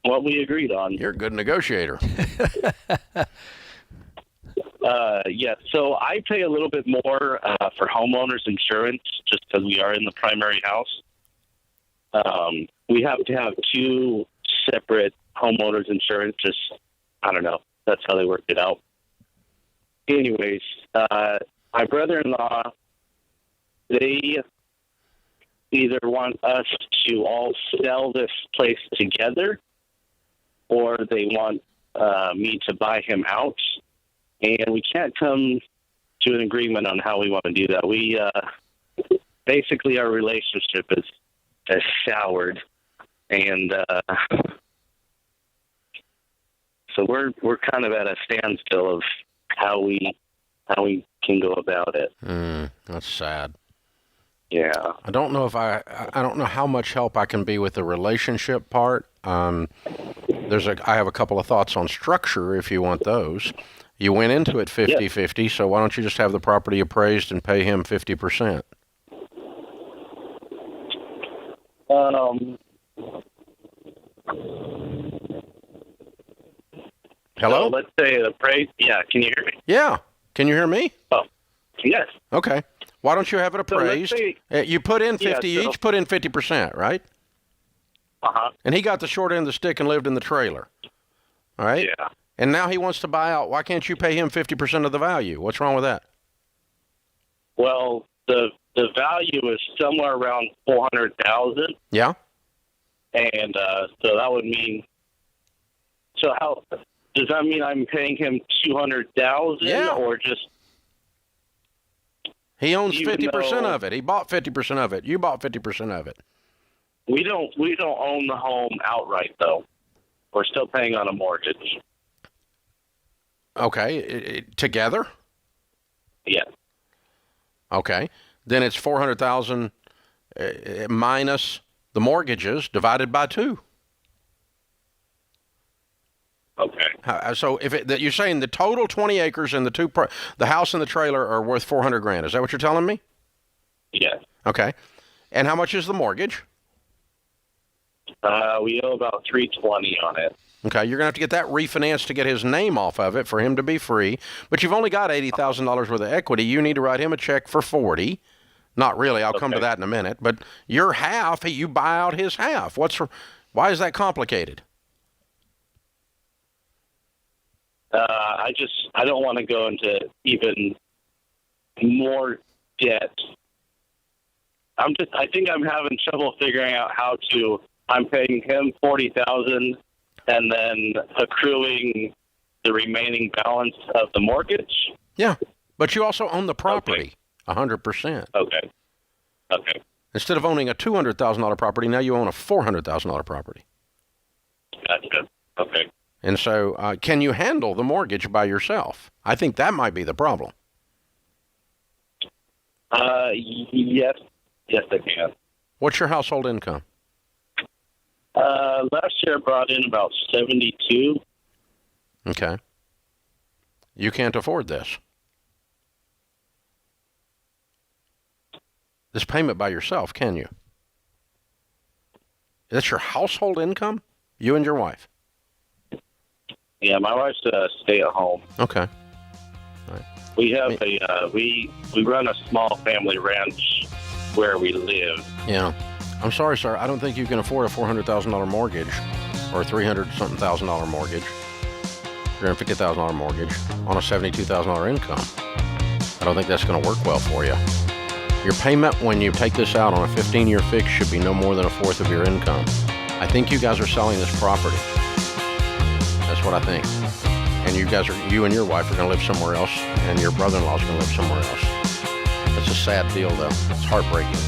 what we agreed on. You're a good negotiator. Yes, so I pay a little bit more for homeowners insurance just because we are in the primary house. We have to have 2 separate homeowners insurance. Just, I don't know. That's how they worked it out. Anyways, my brother-in-law, they either want us to all sell this place together, or they want me to buy him out. And we can't come to an agreement on how we want to do that. We basically, our relationship has soured, and so we're kind of at a standstill of how we can go about it. That's sad. Yeah. I don't know if I don't know how much help I can be with the relationship part. I have a couple of thoughts on structure if you want those. You went into it 50-50, so why don't you just have the property appraised and pay him 50%? Hello? So let's say the appraised. Yeah, can you hear me? Yeah. Can you hear me? Oh, yes. Okay. Why don't you have it appraised? So let's say, you put in 50, each put in 50%, right? Uh-huh. And he got the short end of the stick and lived in the trailer. All right? Yeah. And now he wants to buy out. Why can't you pay him 50% of the value? What's wrong with that? Well, the value is somewhere around $400,000. Yeah. And so that would mean. So how does that mean? I'm paying him $200,000, or just? He owns 50% of it. He bought 50% of it. You bought 50% of it. We don't own the home outright, though. We're still paying on a mortgage. Okay, together? Yeah. Okay, then it's $400,000 minus the mortgages divided by 2. Okay. So you're saying the total 20 acres and the house and the trailer are worth $400,000? Is that what you're telling me? Yes. Okay, and how much is the mortgage? We owe about $320 on it. Okay, you're going to have to get that refinanced to get his name off of it for him to be free. But you've only got $80,000 worth of equity. You need to write him a check for $40,000. Not really. I'll come to that in a minute. But your half, you buy out his half. Why is that complicated? I don't want to go into even more debt. I think I'm having trouble figuring out how to. I'm paying him $40,000 and then accruing the remaining balance of the mortgage. Yeah, but you also own the property 100%. Okay. Okay. Instead of owning a $200,000 property, now you own a $400,000 property. Gotcha. Okay. And so, can you handle the mortgage by yourself? I think that might be the problem. Yes. Yes, I can. What's your household income? Last year I brought in about 72. Okay. You can't afford this. This payment by yourself, can you? That's your household income? You and your wife? Yeah, my wife's stay at home. Okay. All right. We have we run a small family ranch where we live. Yeah. I'm sorry, sir. I don't think you can afford a $400,000 mortgage or a $300-something mortgage, $350,000 mortgage on a $72,000 income. I don't think that's going to work well for you. Your payment when you take this out on a 15-year fix should be no more than a fourth of your income. I think you guys are selling this property. That's what I think. And you and your wife are going to live somewhere else, and your brother-in-law is going to live somewhere else. That's a sad deal, though. It's heartbreaking.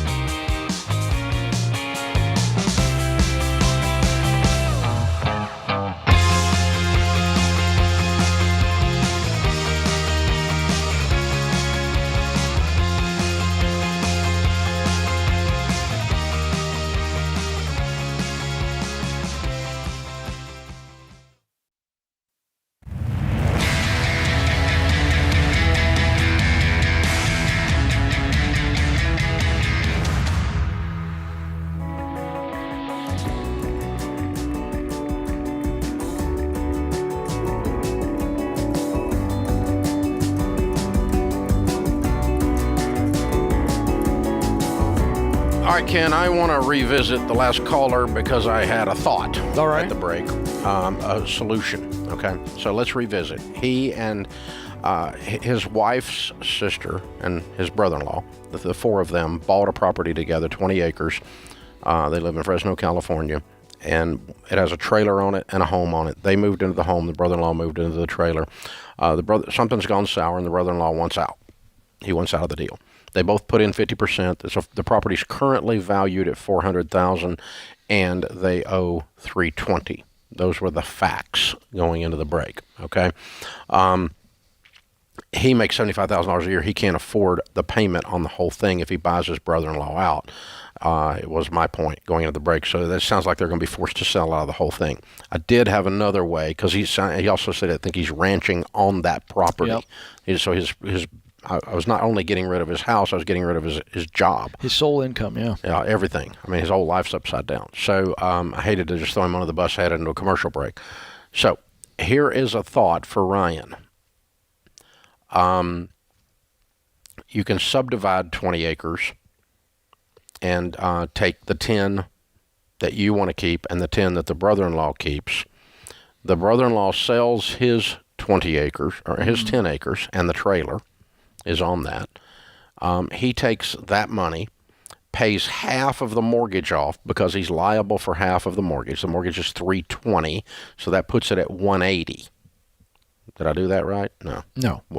right, Ken, I want to revisit the last caller because I had a thought at the break, a solution. Okay, so let's revisit. He and his wife's sister and his brother-in-law, the four of them, bought a property together, 20 acres. They live in Fresno, California, and it has a trailer on it and a home on it. They moved into the home. The brother-in-law moved into the trailer. Something's gone sour, and the brother-in-law wants out. He wants out of the deal. They both put in 50%. So the property's currently valued at $400,000, and they owe $320,000. Those were the facts going into the break. Okay, he makes $75,000 a year. He can't afford the payment on the whole thing if he buys his brother-in-law out. It was my point going into the break. So that sounds like they're going to be forced to sell out of the whole thing. I did have another way because he also said I think he's ranching on that property. Yep. So I was not only getting rid of his house, I was getting rid of his job. His sole income, yeah. Yeah, everything. I mean, his whole life's upside down. So I hated to just throw him under the bus, head into a commercial break. So here is a thought for Ryan. You can subdivide 20 acres and take the 10 that you want to keep and the 10 that the brother-in-law keeps. The brother-in-law sells his 20 acres, or his 10 acres, and the trailer is on that. He takes that money, pays half of the mortgage off because he's liable for half of the mortgage. The mortgage is $320,000, so that puts it at $180,000. Did I do that right? No.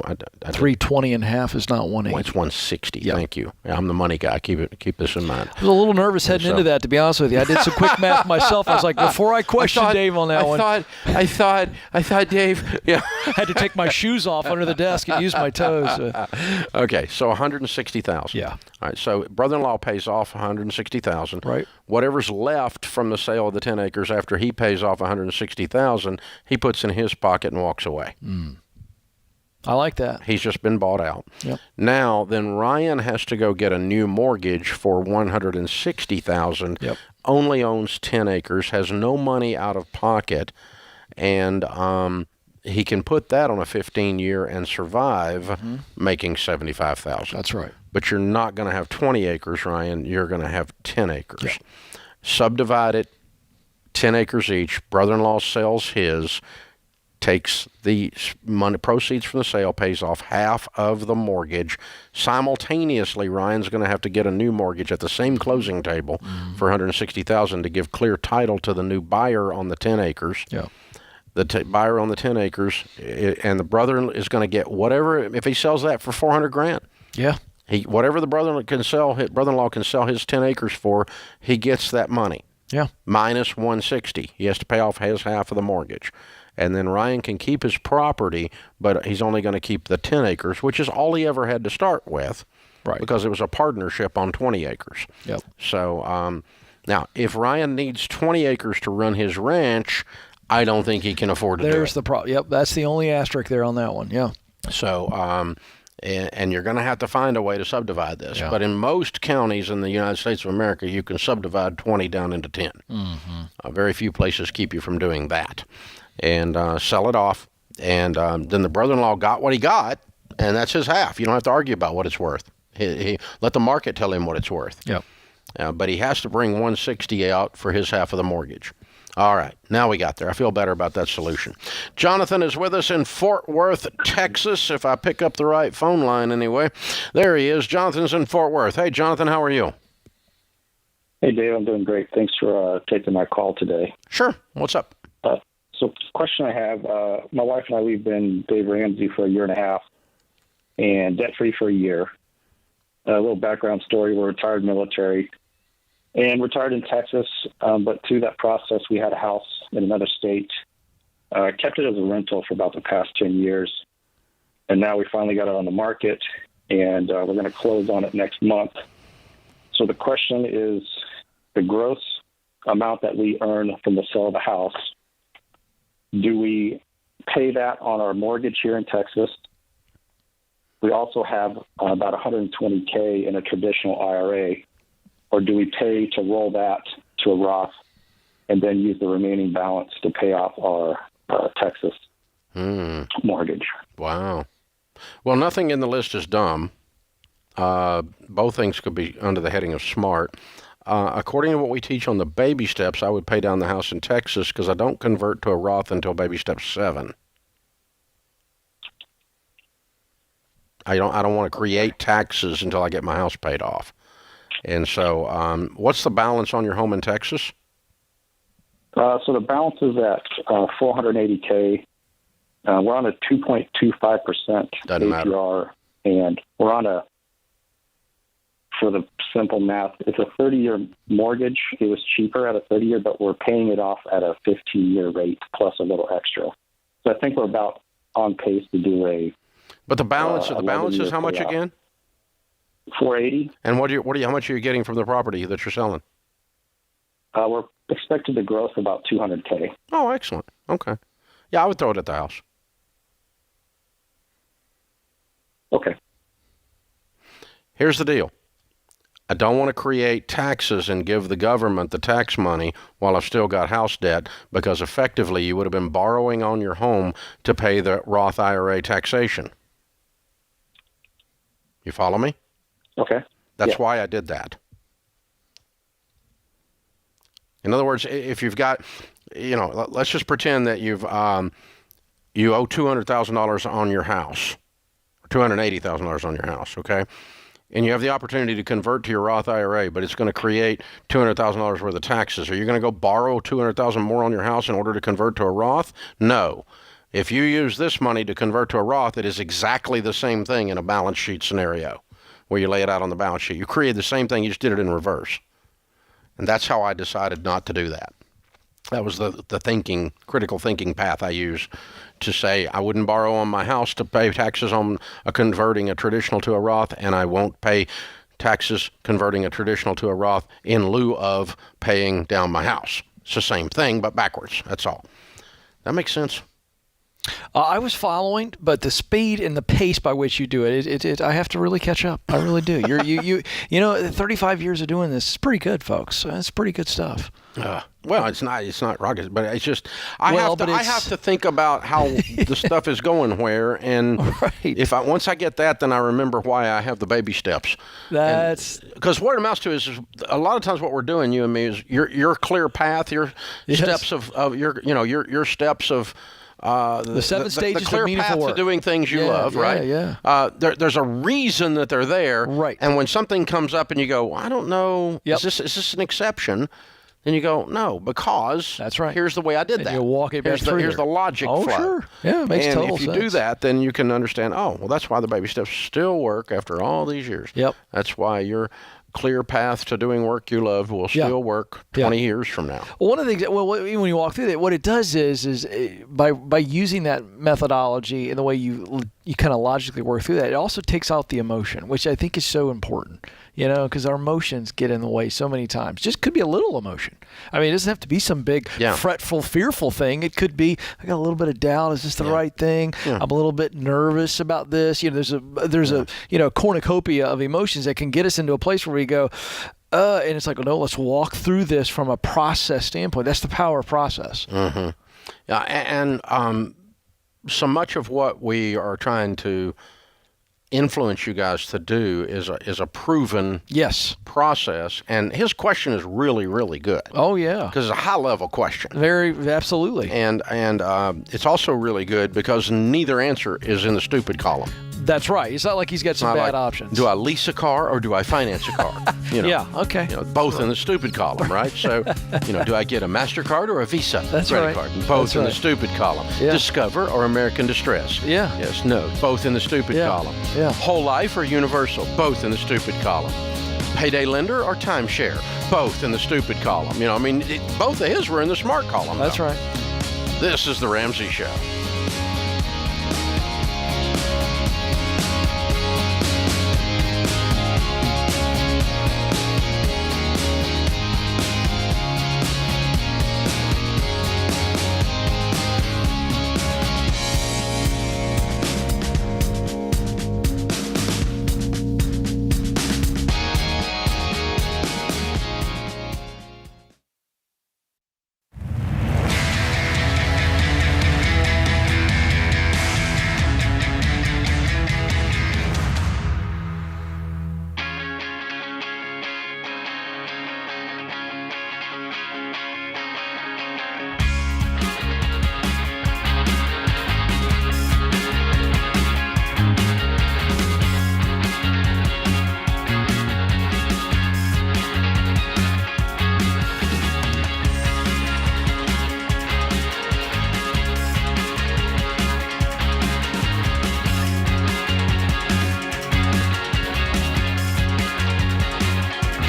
I $320,000 and half is not $180,000. Well, it's $160,000. Yep. Thank you. I'm the money guy. Keep this in mind. I was a little nervous heading into that, to be honest with you. I did some quick math myself. I was like, before I question Dave on that one. I thought Dave. Yeah. I had to take my shoes off under the desk and use my toes. Okay, so $160,000. Yeah. All right. So brother-in-law pays off $160,000. Right. Whatever's left from the sale of the 10 acres after he pays off $160,000, he puts in his pocket and walks away. I like that. He's just been bought out. Yep. Now, then Ryan has to go get a new mortgage for $160,000. Yep. Only owns 10 acres, has no money out of pocket, and he can put that on a 15-year and survive, making $75,000. That's right. But you're not going to have 20 acres, Ryan. You're going to have 10 acres. Yep. Subdivide it, 10 acres each. Brother-in-law sells his, takes the money proceeds from the sale, pays off half of the mortgage. Simultaneously, Ryan's going to have to get a new mortgage at the same closing table for $160,000 to give clear title to the new buyer on the 10 acres. Yeah. The buyer on the 10 acres, and the brother is going to get whatever if he sells that for $400,000. Yeah. Whatever the brother-in-law can sell his 10 acres for, he gets that money. Yeah. Minus $160,000. He has to pay off his half of the mortgage. And then Ryan can keep his property, but he's only going to keep the 10 acres, which is all he ever had to start with. Right. Because it was a partnership on 20 acres. Yep. So now, if Ryan needs 20 acres to run his ranch, I don't think he can afford to do it. There's the problem. Yep, that's the only asterisk there on that one. Yeah. So, and you're going to have to find a way to subdivide this. Yeah. But in most counties in the United States of America, you can subdivide 20 down into 10. Very few places keep you from doing that. And sell it off. And then the brother-in-law got what he got, and that's his half. You don't have to argue about what it's worth. He let the market tell him what it's worth. Yep. But he has to bring $160,000 out for his half of the mortgage. All right, now we got there. I feel better about that solution. Jonathan is with us in Fort Worth, Texas, if I pick up the right phone line anyway. There he is. Jonathan's in Fort Worth. Hey, Jonathan, how are you? Hey, Dave, I'm doing great. Thanks for taking my call today. Sure. What's up? So question I have, my wife and I, we've been Dave Ramsey for a year and a half and debt-free for a year. A little background story, we're retired military. And retired in Texas, but through that process, we had a house in another state. Kept it as a rental for about the past 10 years. And now we finally got it on the market, and we're going to close on it next month. So the question is, the gross amount that we earn from the sale of the house, do we pay that on our mortgage here in Texas? We also have about $120K in a traditional IRA. Or do we pay to roll that to a Roth and then use the remaining balance to pay off our Texas mortgage? Wow. Well, nothing in the list is dumb. Both things could be under the heading of smart. according to what we teach on the baby steps, I would pay down the house in Texas because I don't convert to a Roth until baby step 7. I don't want to create taxes until I get my house paid off. And so, what's the balance on your home in Texas? So the balance is at $480K. We're on a 2.25% APR, and we're on for the simple math, it's a 30-year mortgage. It was cheaper at a 30-year, but we're paying it off at a 15-year rate plus a little extra. So I think we're about on pace to do a. But the balance is how much again? $480. And how much are you getting from the property that you're selling? We're expected to grow to about $200K. Oh, excellent. Okay. Yeah, I would throw it at the house. Okay. Here's the deal. I don't want to create taxes and give the government the tax money while I've still got house debt, because effectively you would have been borrowing on your home to pay the Roth IRA taxation. You follow me? Okay. That's why I did that. In other words, if you've got, let's just pretend that you owe $200,000 on your house, $280,000 on your house, okay? And you have the opportunity to convert to your Roth IRA, but it's going to create $200,000 worth of taxes. Are you going to go borrow $200,000 more on your house in order to convert to a Roth? No. If you use this money to convert to a Roth, it is exactly the same thing in a balance sheet scenario where you lay it out on the balance sheet. You created the same thing, you just did it in reverse. And that's how I decided not to do that. That was the critical thinking path I used to say I wouldn't borrow on my house to pay taxes on converting a traditional to a Roth, and I won't pay taxes converting a traditional to a Roth in lieu of paying down my house. It's the same thing, but backwards. That's all. That makes sense? I was following, but the speed and the pace by which you do it, I have to really catch up. I really do. You 35 years of doing this is pretty good, folks. It's pretty good stuff. Well, it's not rocket, but it's just I have to think about how the stuff is going where, and right. Once I get that, then I remember why I have the baby steps. That's because what it amounts to is a lot of times what we're doing, you and me, is your clear path, your steps of your steps of. The 7 stages the clear of meaningful path work. to doing things you love, right? Yeah. There's a reason that they're there, right? And when something comes up and you go, I don't know, yep. is this an exception? Then you go, no, because that's right. Here's the way I did that. You walk it back through. Here's the logic flow. Sure. Yeah, it makes total sense. And if you do that, then you can understand. Oh, well, that's why the baby steps still work after all these years. Yep. That's why your clear path to doing work you love will still work 20 years from now. Well, one of the things, when you walk through that, what it does is by using that methodology and the way you kind of logically work through that, it also takes out the emotion, which I think is so important. Because our emotions get in the way so many times. Just could be a little emotion. I mean, it doesn't have to be some big, fretful, fearful thing. It could be, I got a little bit of doubt. Is this the right thing? Yeah. I'm a little bit nervous about this. There's a cornucopia of emotions that can get us into a place where we go, and it's like, no, let's walk through this from a process standpoint. That's the power of process. Mm-hmm. Yeah, and so much of what we are trying to influence you guys to do is a proven process, and his question is really, really good. Oh yeah, because it's a high level question. Very absolutely, and it's also really good because neither answer is in the stupid column. That's right. It's not like he's got some bad options. Do I lease a car or do I finance a car? Yeah. Okay. Both in the stupid column, right? So, do I get a MasterCard or a Visa credit card? Both in the stupid column. Yeah. Discover or American Distress? Yeah. Yes. No. Both in the stupid column. Yeah. Whole life or universal? Both in the stupid column. Payday lender or timeshare? Both in the stupid column. Both of his were in the smart column. That's right. This is the Ramsey Show.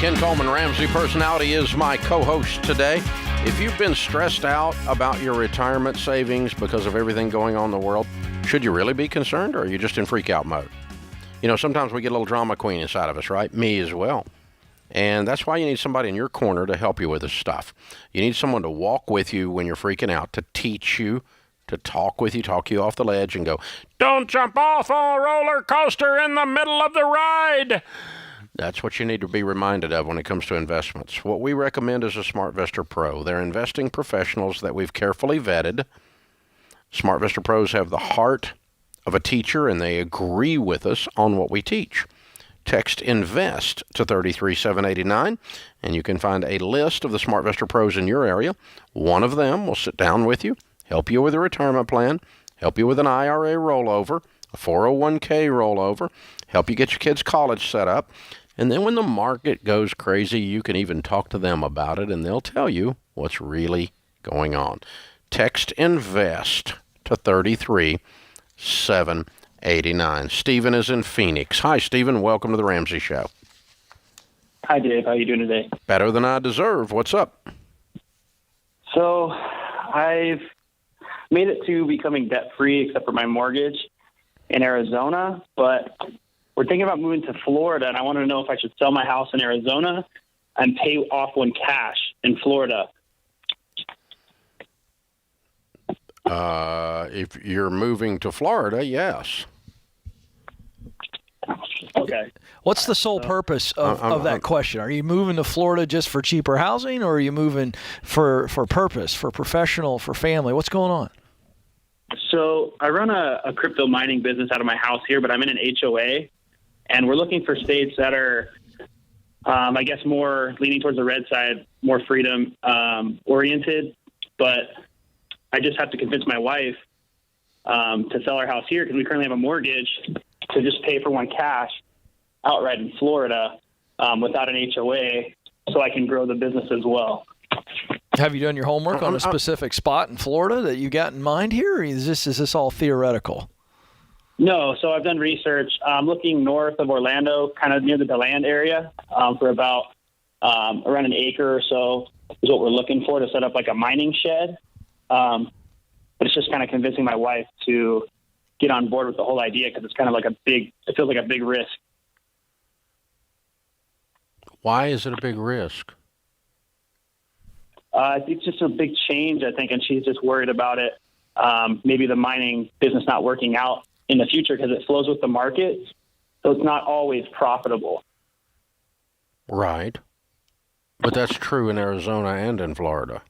Ken Coleman, Ramsey Personality, is my co-host today. If you've been stressed out about your retirement savings because of everything going on in the world, should you really be concerned, or are you just in freak-out mode? You know, sometimes we get a little drama queen inside of us, right? Me as well. And that's why you need somebody in your corner to help you with this stuff. You need someone to walk with you when you're freaking out, to teach you, to talk with you, talk you off the ledge and go, don't jump off a roller coaster in the middle of the ride. That's what you need to be reminded of when it comes to investments. What we recommend is a SmartVestor Pro. They're investing professionals that we've carefully vetted. SmartVestor Pros have the heart of a teacher, and they agree with us on what we teach. Text INVEST to 33789, and you can find a list of the SmartVestor Pros in your area. One of them will sit down with you, help you with a retirement plan, help you with an IRA rollover, a 401k rollover, help you get your kids' college set up. And then when the market goes crazy, you can even talk to them about it, and they'll tell you what's really going on. Text INVEST to 33789. Stephen is in Phoenix. Hi, Stephen. Welcome to the Ramsey Show. Hi, Dave. How are you doing today? Better than I deserve. What's up? So I've made it to becoming debt-free except for my mortgage in Arizona, but we're thinking about moving to Florida, and I want to know if I should sell my house in Arizona and pay off one cash in Florida. If you're moving to Florida, yes. Okay. What's the sole purpose of that question? Are you moving to Florida just for cheaper housing, or are you moving for purpose, for professional, for family? What's going on? So I run a crypto mining business out of my house here, but I'm in an HOA, and we're looking for states that are, I guess, more leaning towards the red side, more freedom oriented. But I just have to convince my wife to sell our house here because we currently have a mortgage to just pay for one cash outright in Florida without an HOA so I can grow the business as well. Have you done your homework on a specific spot in Florida that you got in mind here, or is this all theoretical? No, so I've done research. I'm looking north of Orlando, kind of near the DeLand area, for about around an acre or so is what we're looking for to set up like a mining shed. But it's just kind of convincing my wife to get on board with the whole idea because it's kind of like it feels like a big risk. Why is it a big risk? It's just a big change, I think, and she's just worried about it. Maybe the mining business not working out in the future because it flows with the market, so it's not always profitable. Right. But that's true in Arizona and in Florida.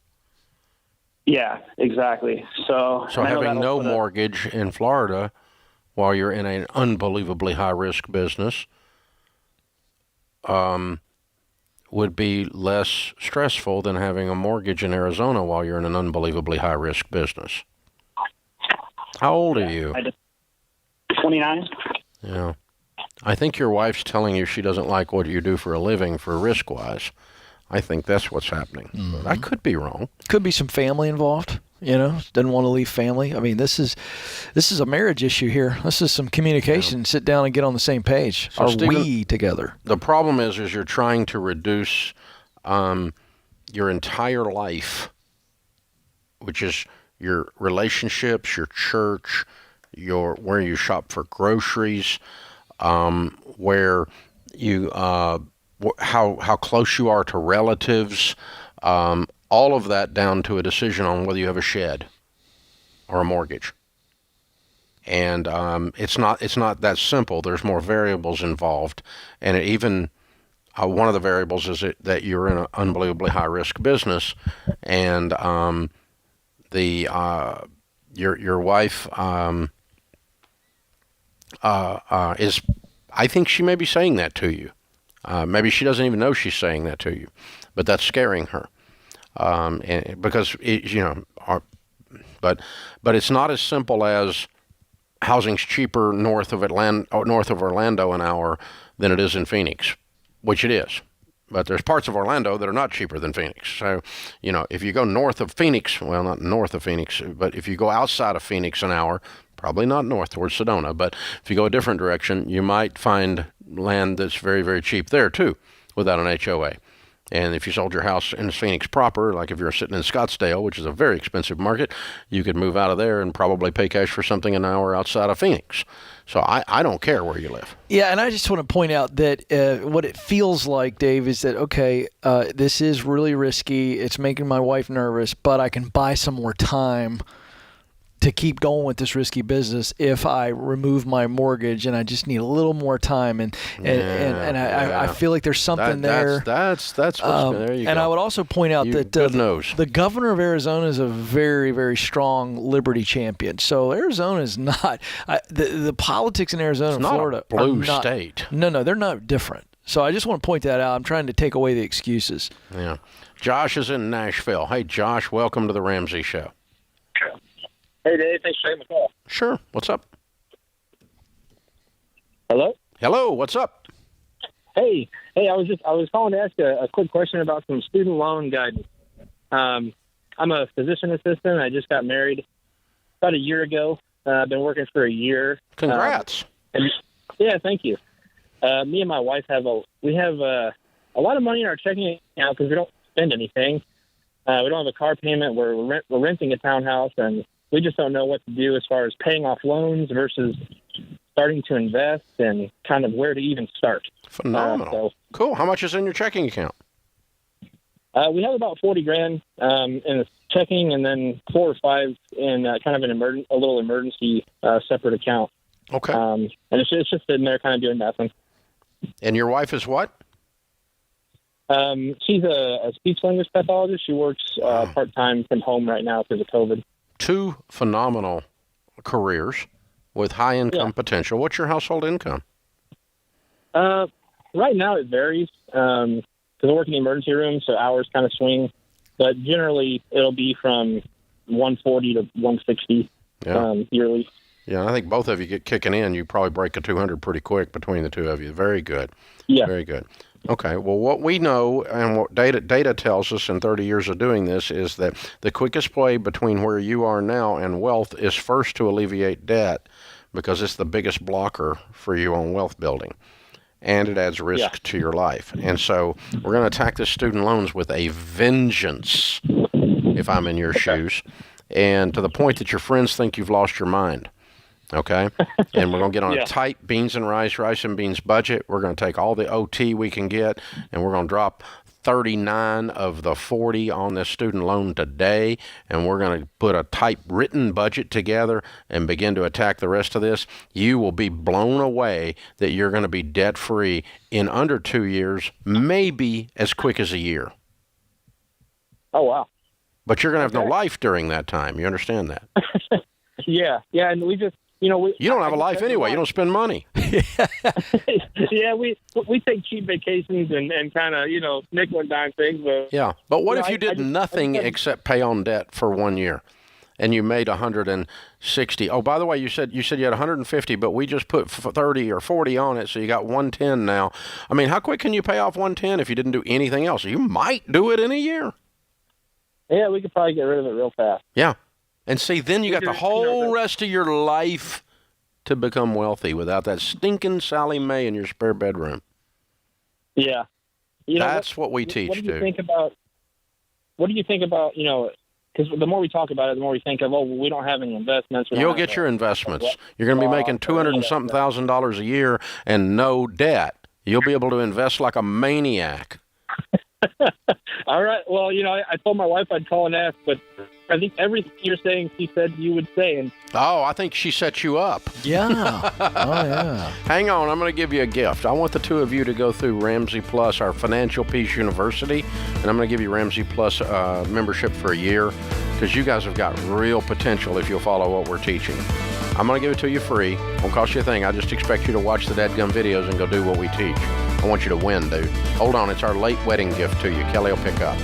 Yeah, exactly. So having no mortgage in Florida while you're in an unbelievably high-risk business would be less stressful than having a mortgage in Arizona while you're in an unbelievably high-risk business. How old are you? 29. Yeah. I think your wife's telling you she doesn't like what you do for a living for risk-wise. I think that's what's happening. Mm-hmm. I could be wrong. Could be some family involved. Doesn't want to leave family. I mean, this is a marriage issue here. This is some communication. Yeah. Sit down and get on the same page. So Are Stephen, we together? The problem is you're trying to reduce your entire life, which is your relationships, your church, where you shop for groceries, where you how close you are to relatives, all of that down to a decision on whether you have a shed or a mortgage. And it's not that simple. There's more variables involved, and one of the variables is that you're in an unbelievably high risk business, and your wife is. I think she may be saying that to you. Maybe she doesn't even know she's saying that to you, but that's scaring her. And because but it's not as simple as housing's cheaper north of Orlando an hour than it is in Phoenix, which it is. But there's parts of Orlando that are not cheaper than Phoenix. So, if you go north of Phoenix, well, not north of Phoenix, but if you go outside of Phoenix an hour, probably not north towards Sedona, but if you go a different direction, you might find land that's very, very cheap there too, without an HOA. And if you sold your house in Phoenix proper, like if you're sitting in Scottsdale, which is a very expensive market, you could move out of there and probably pay cash for something an hour outside of Phoenix. So I don't care where you live. Yeah, and I just want to point out that what it feels like, Dave, is that, okay, this is really risky. It's making my wife nervous, but I can buy some more time to keep going with this risky business if I remove my mortgage, and I just need a little more time. And I feel like there's something there. That's there you go. And I would also point out that the governor of Arizona is a very, very strong liberty champion. So Arizona is not the politics in Arizona and Florida not a blue are not, state. No, they're not different. So I just want to point that out. I'm trying to take away the excuses. Yeah. Josh is in Nashville. Hey, Josh, welcome to the Ramsey Show. Hey, Dave. Thanks for taking the call. Sure. What's up? Hello? Hello. What's up? Hey. I was calling to ask a quick question about some student loan guidance. I'm a physician assistant. I just got married about a year ago. I've been working for a year. Congrats. Yeah, thank you. Me and my wife have a lot of money in our checking account because we don't spend anything. We don't have a car payment. We're renting a townhouse, and we just don't know what to do as far as paying off loans versus starting to invest and kind of where to even start. Phenomenal. Cool. How much is in your checking account? We have about $40,000 in a checking, and then 4 or 5 in kind of a little emergency separate account. Okay. And it's just sitting there, kind of doing nothing. And your wife is what? She's a speech language pathologist. She works part-time from home right now because of COVID. 2 phenomenal careers with high income potential. What's your household income? Right now it varies because I work in the emergency room, so hours kind of swing. But generally it'll be from $140 to $160 yearly. Yeah, I think both of you get kicking in. You probably break a 200 pretty quick between the two of you. Very good. Yeah. Very good. Okay, well, what we know and what data tells us in 30 years of doing this is that the quickest way between where you are now and wealth is first to alleviate debt, because it's the biggest blocker for you on wealth building, and it adds risk to your life. And so we're going to attack the student loans with a vengeance, if I'm in your shoes, and to the point that your friends think you've lost your mind. Okay, and we're going to get on a tight beans and rice and beans budget. We're going to take all the OT we can get, and we're going to drop 39 of the 40 on this student loan today, and we're going to put a typewritten budget together and begin to attack the rest of this. You will be blown away that you're going to be debt-free in under 2 years, maybe as quick as a year. Oh, wow. But you're going to have no life during that time. You understand that? Yeah, and we just... You don't have a life anyway. You don't spend money. Yeah, we take cheap vacations and kind of, nickel and dime things. But what if you did nothing except pay on debt for 1 year, and you made 160? Oh, by the way, you said you had 150, but we just put 30 or 40 on it, so you got 110 now. I mean, how quick can you pay off 110 if you didn't do anything else? You might do it in a year. Yeah, we could probably get rid of it real fast. Yeah. And see, then you got the whole rest of your life to become wealthy without that stinking Sally Mae in your spare bedroom. Yeah. That's what we teach, What do you dude. think about, because the more we talk about it, the more we think of, we don't have any investments. You'll get your investments. You're going to be making $200 and something thousand a year and no debt. You'll be able to invest like a maniac. All right. Well, I told my wife I'd call and ask, but I think everything you're saying, she said you would say. And I think she set you up. Yeah. Oh, yeah. Hang on. I'm going to give you a gift. I want the two of you to go through Ramsey Plus, our Financial Peace University, and I'm going to give you Ramsey Plus membership for a year, because you guys have got real potential if you'll follow what we're teaching. I'm going to give it to you free. Won't cost you a thing. I just expect you to watch the dadgum videos and go do what we teach. I want you to win, dude. Hold on. It's our late wedding gift to you. Kelly will pick up.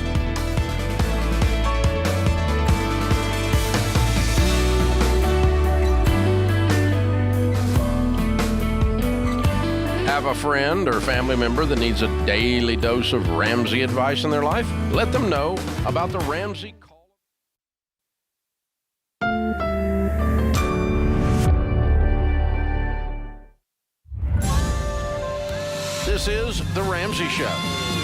Have a friend or family member that needs a daily dose of Ramsey advice in their life? Let them know about the Ramsey Call. This is The Ramsey Show.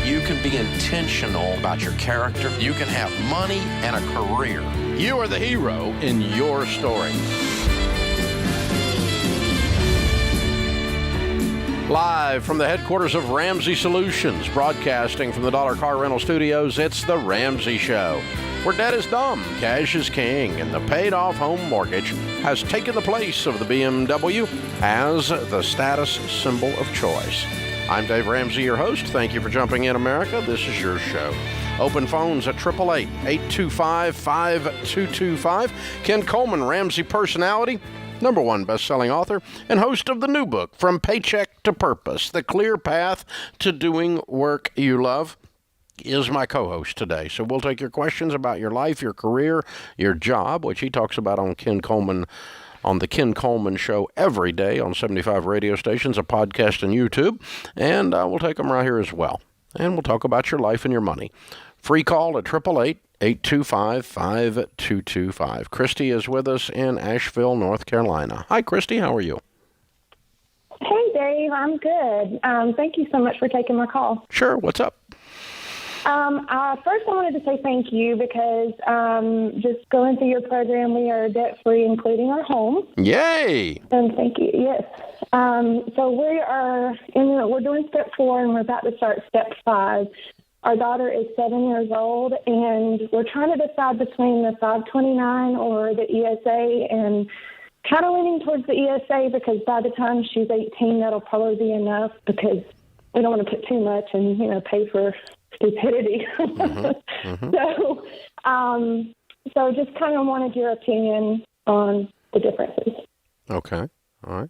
you can be intentional about your character. You can have money and a career. You are the hero in your story. Live from the headquarters of Ramsey Solutions, broadcasting from the Dollar Car Rental Studios, it's the Ramsey Show, where debt is dumb, cash is king, and the paid-off home mortgage has taken the place of the BMW as the status symbol of choice. I'm Dave Ramsey, your host. Thank you for jumping in, America. This is your show. Open phones at 888-825-5225. Ken Coleman, Ramsey personality, #1 best-selling author, and host of the new book, From Paycheck to Purpose, The Clear Path to Doing Work You Love, is my co-host today. So we'll take your questions about your life, your career, your job, which he talks about on the Ken Coleman Show every day on 75 radio stations, a podcast, and YouTube. And we'll take them right here as well. And we'll talk about your life and your money. Free call at 888-825-5225. Christy is with us in Asheville, North Carolina. Hi, Christy. How are you? Hey, Dave. I'm good. Thank you so much for taking my call. Sure. What's up? First, I wanted to say thank you because just going through your program, we are debt-free, including our home. Yay! And thank you. Yes. So we're doing step 4, and we're about to start step 5. Our daughter is 7 years old, and we're trying to decide between the 529 or the ESA, and kind of leaning towards the ESA because by the time she's 18, that'll probably be enough because we don't want to put too much and, pay for stupidity. So just kind of wanted your opinion on the differences. Okay. All right.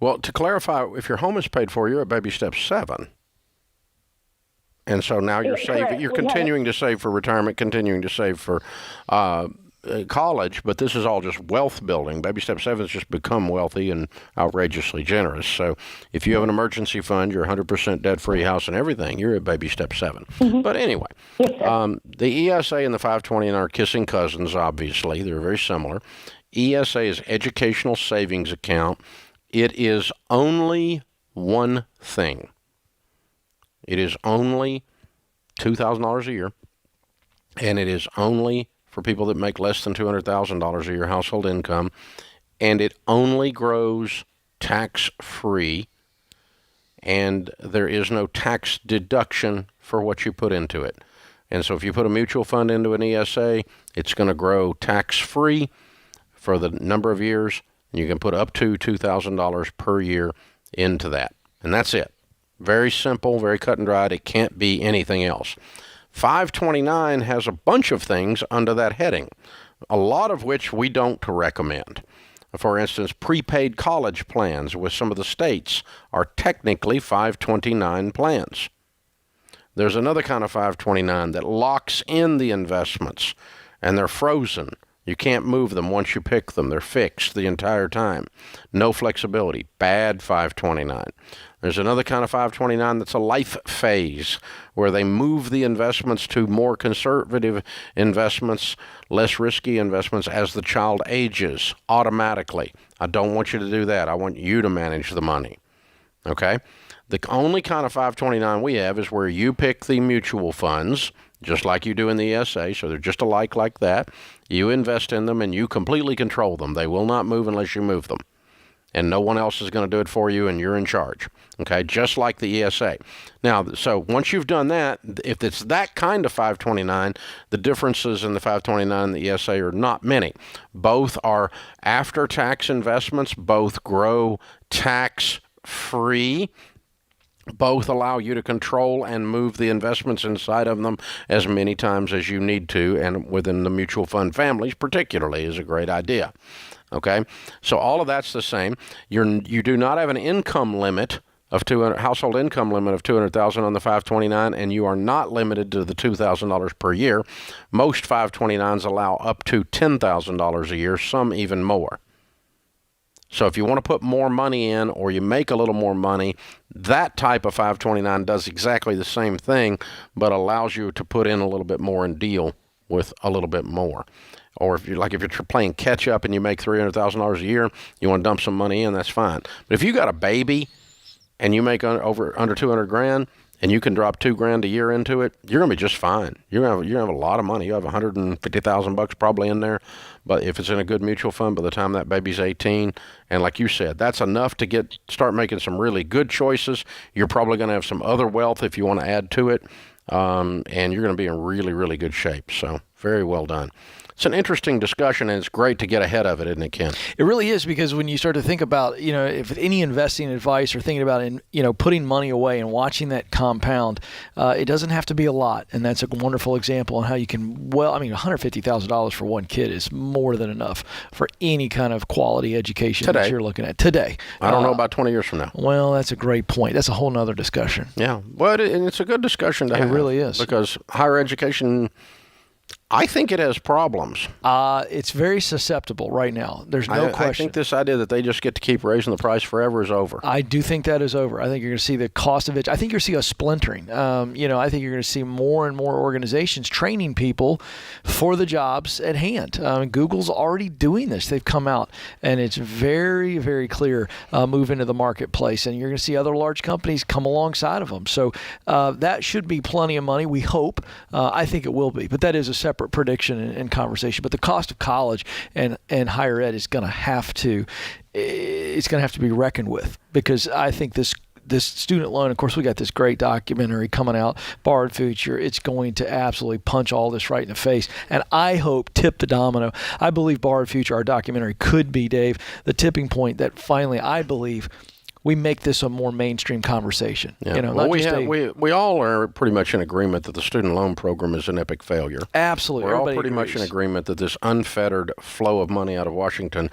Well, to clarify, if your home is paid for, you're at baby step 7. And so now you're saving. You're continuing to save for retirement, continuing to save for college, but this is all just wealth building. Baby step 7 has just become wealthy and outrageously generous. So if you have an emergency fund, you're 100% debt-free, house and everything, you're at baby step 7. But anyway, the ESA and the 529 are kissing cousins, obviously. They're very similar. ESA is Educational Savings Account. It is only one thing. It is only $2,000 a year, and it is only for people that make less than $200,000 a year household income, and it only grows tax-free, and there is no tax deduction for what you put into it. And so if you put a mutual fund into an ESA, it's going to grow tax-free for the number of years, and you can put up to $2,000 per year into that. And that's it. Very simple, very cut and dried. It can't be anything else. 529 has a bunch of things under that heading, a lot of which we don't recommend. For instance, prepaid college plans with some of the states are technically 529 plans. There's another kind of 529 that locks in the investments, and they're frozen. You can't move them once you pick them. They're fixed the entire time. No flexibility. Bad 529. There's another kind of 529 that's a life phase, where they move the investments to more conservative investments, less risky investments as the child ages automatically. I don't want you to do that. I want you to manage the money. Okay? The only kind of 529 we have is where you pick the mutual funds, just like you do in the ESA, so they're just alike like that. You invest in them and you completely control them. They will not move unless you move them. And no one else is going to do it for you, and you're in charge. Okay, just like the ESA. Now, so once you've done that, if it's that kind of 529, the differences in the 529 and the ESA are not many. Both are after-tax investments. Both grow tax-free. Both allow you to control and move the investments inside of them as many times as you need to, and within the mutual fund families particularly is a great idea. Okay, so all of that's the same. You do not have an income limit of household income limit of $200,000 on the 529, and you are not limited to the $2,000 per year. Most 529s allow up to $10,000 a year, some even more. So if you want to put more money in, or you make a little more money, that type of 529 does exactly the same thing, but allows you to put in a little bit more and deal with a little bit more. Or if you're playing catch up and you make $300,000 a year, you want to dump some money in, that's fine. But if you got a baby and you make under $200,000, and you can drop $2,000 a year into it, you're going to be just fine. You're going to have a lot of money. You have $150,000 probably in there. But if it's in a good mutual fund by the time that baby's 18, and like you said, that's enough to start making some really good choices. You're probably going to have some other wealth if you want to add to it, and you're going to be in really, really good shape. So very well done. It's an interesting discussion, and it's great to get ahead of it, isn't it, Ken? It really is, because when you start to think about, if any investing advice or thinking about, putting money away and watching that compound, it doesn't have to be a lot. And that's a wonderful example on how you can, $150,000 for one kid is more than enough for any kind of quality education that you're looking at today. I don't know about 20 years from now. Well, that's a great point. That's a whole nother discussion. Yeah. Well, and it's a good discussion to have. It really is. Because higher education, I think it has problems. It's very susceptible right now. There's no question. I think this idea that they just get to keep raising the price forever is over. I do think that is over. I think you're going to see the cost of it. I think you're going to see a splintering. I think you're going to see more and more organizations training people for the jobs at hand. Google's already doing this. They've come out, and it's very, very clear move into the marketplace, and you're going to see other large companies come alongside of them. So that should be plenty of money, we hope. I think it will be, but that is a separate prediction and conversation. But the cost of college and higher ed is going to have to be reckoned with, because I think this student loan, of course, we got this great documentary coming out, Borrowed Future. It's going to absolutely punch all this right in the face. And I hope, tip the domino. I believe Borrowed Future, our documentary, could be, Dave, the tipping point that finally, I believe, we make this a more mainstream conversation. Yeah. We all are pretty much in agreement that the student loan program is an epic failure. Absolutely. We're all pretty much in agreement that this unfettered flow of money out of Washington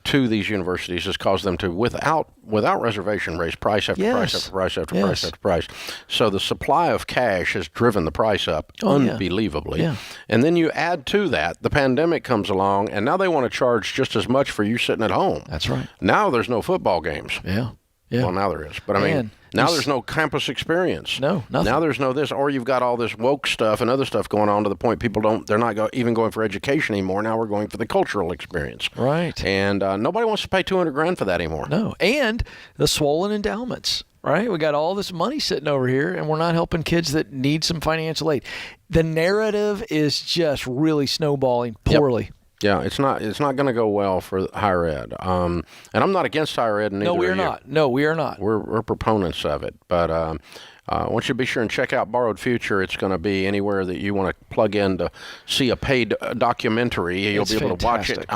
to these universities has caused them to, without reservation, raise price after price after price after price after price. So the supply of cash has driven the price up unbelievably. Yeah. And then you add to that, the pandemic comes along, and now they want to charge just as much for you sitting at home. That's right. Now there's no football games. Yeah. Yeah. Well, now there is. But I mean, now there's no campus experience. No, nothing. Now there's no this, or you've got all this woke stuff and other stuff going on to the point they're not even going for education anymore. Now we're going for the cultural experience. Right. And nobody wants to pay $200,000 for that anymore. No. And the swollen endowments, right? We got all this money sitting over here, and we're not helping kids that need some financial aid. The narrative is just really snowballing poorly. Yep. Yeah, it's not going to go well for higher ed. And I'm not against higher ed. No, we are not. No, we are not. We're proponents of it. But I want you to be sure and check out Borrowed Future. It's going to be anywhere that you want to plug in to see a paid documentary. You'll be able to watch it.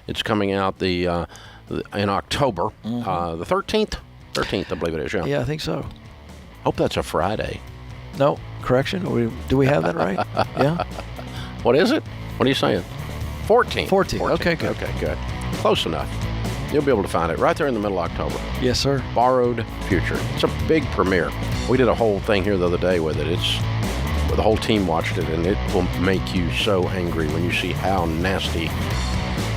It's coming out in October, the 13th. 13th, I believe it is. Yeah. Yeah, I think so. Hope that's a Friday. No, correction. Do we have that right? Yeah. What is it? What are you saying? 14. Okay, good. Okay, good. Close enough. You'll be able to find it right there in the middle of October. Yes, sir. Borrowed Future. It's a big premiere. We did a whole thing here the other day with it. The whole team watched it, and it will make you so angry when you see how nasty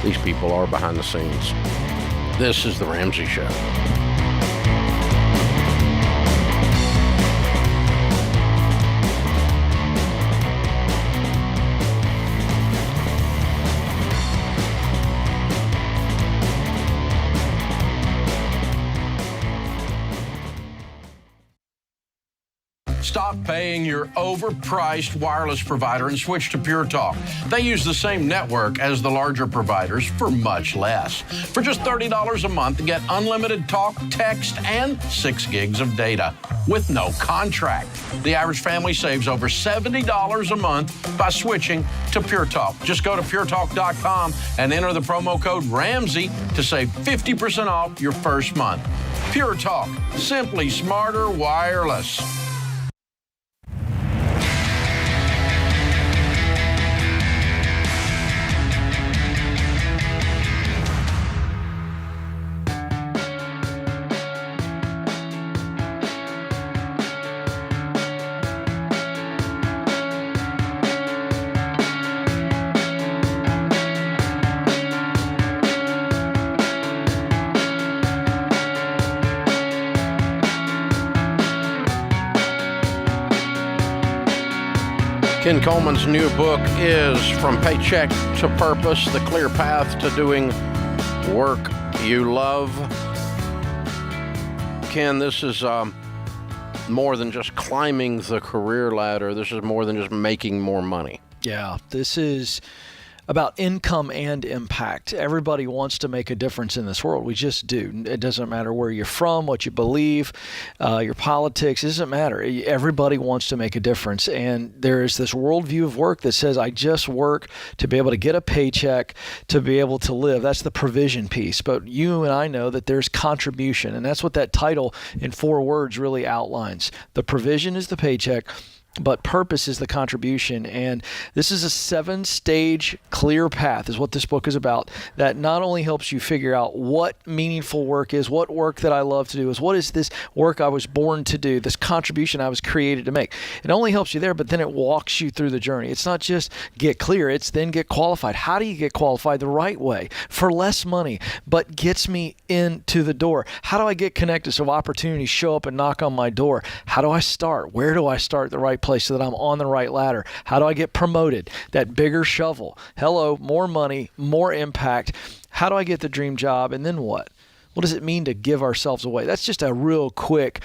these people are behind the scenes. This is The Ramsey Show. Stop paying your overpriced wireless provider and switch to Pure Talk. They use the same network as the larger providers for much less. For just $30 a month, get unlimited talk, text, and 6 gigs of data with no contract. The average family saves over $70 a month by switching to Pure Talk. Just go to puretalk.com and enter the promo code Ramsey to save 50% off your first month. Pure Talk, simply smarter wireless. Ken Coleman's new book is From Paycheck to Purpose, The Clear Path to Doing Work You Love. Ken, this is more than just climbing the career ladder. This is more than just making more money. Yeah, this is about income and impact. Everybody wants to make a difference in this world. We just do. It doesn't matter where you're from, what you believe, your politics. It doesn't matter. Everybody wants to make a difference. And there is this worldview of work that says, I just work to be able to get a paycheck, to be able to live. That's the provision piece. But you and I know that there's contribution. And that's what that title in 4 words really outlines. The provision is the paycheck, but purpose is the contribution. And this is a 7-stage clear path is what this book is about, that not only helps you figure out what meaningful work is, what work that I love to do is, what is this work I was born to do, this contribution I was created to make. It only helps you there, but then it walks you through the journey. It's not just get clear, it's then get qualified. How do you get qualified the right way for less money, but gets me into the door? How do I get connected so opportunities show up and knock on my door? How do I start? Where do I start the right place so that I'm on the right ladder? How do I get promoted? That bigger shovel. Hello, more money, more impact. How do I get the dream job? And then what? What does it mean to give ourselves away? That's just a real quick,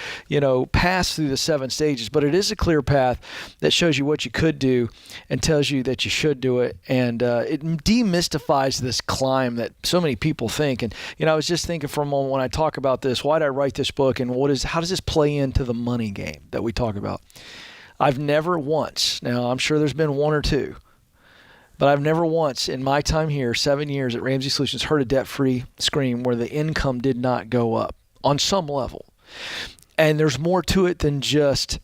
pass through the 7 stages, but it is a clear path that shows you what you could do and tells you that you should do it. And it demystifies this climb that so many people think. And, I was just thinking for a moment when I talk about this, why did I write this book and how does this play into the money game that we talk about? I've never once, now I'm sure there's been 1 or 2, but I've never once in my time here, 7 years at Ramsey Solutions, heard a debt-free scream where the income did not go up on some level. And there's more to it than just,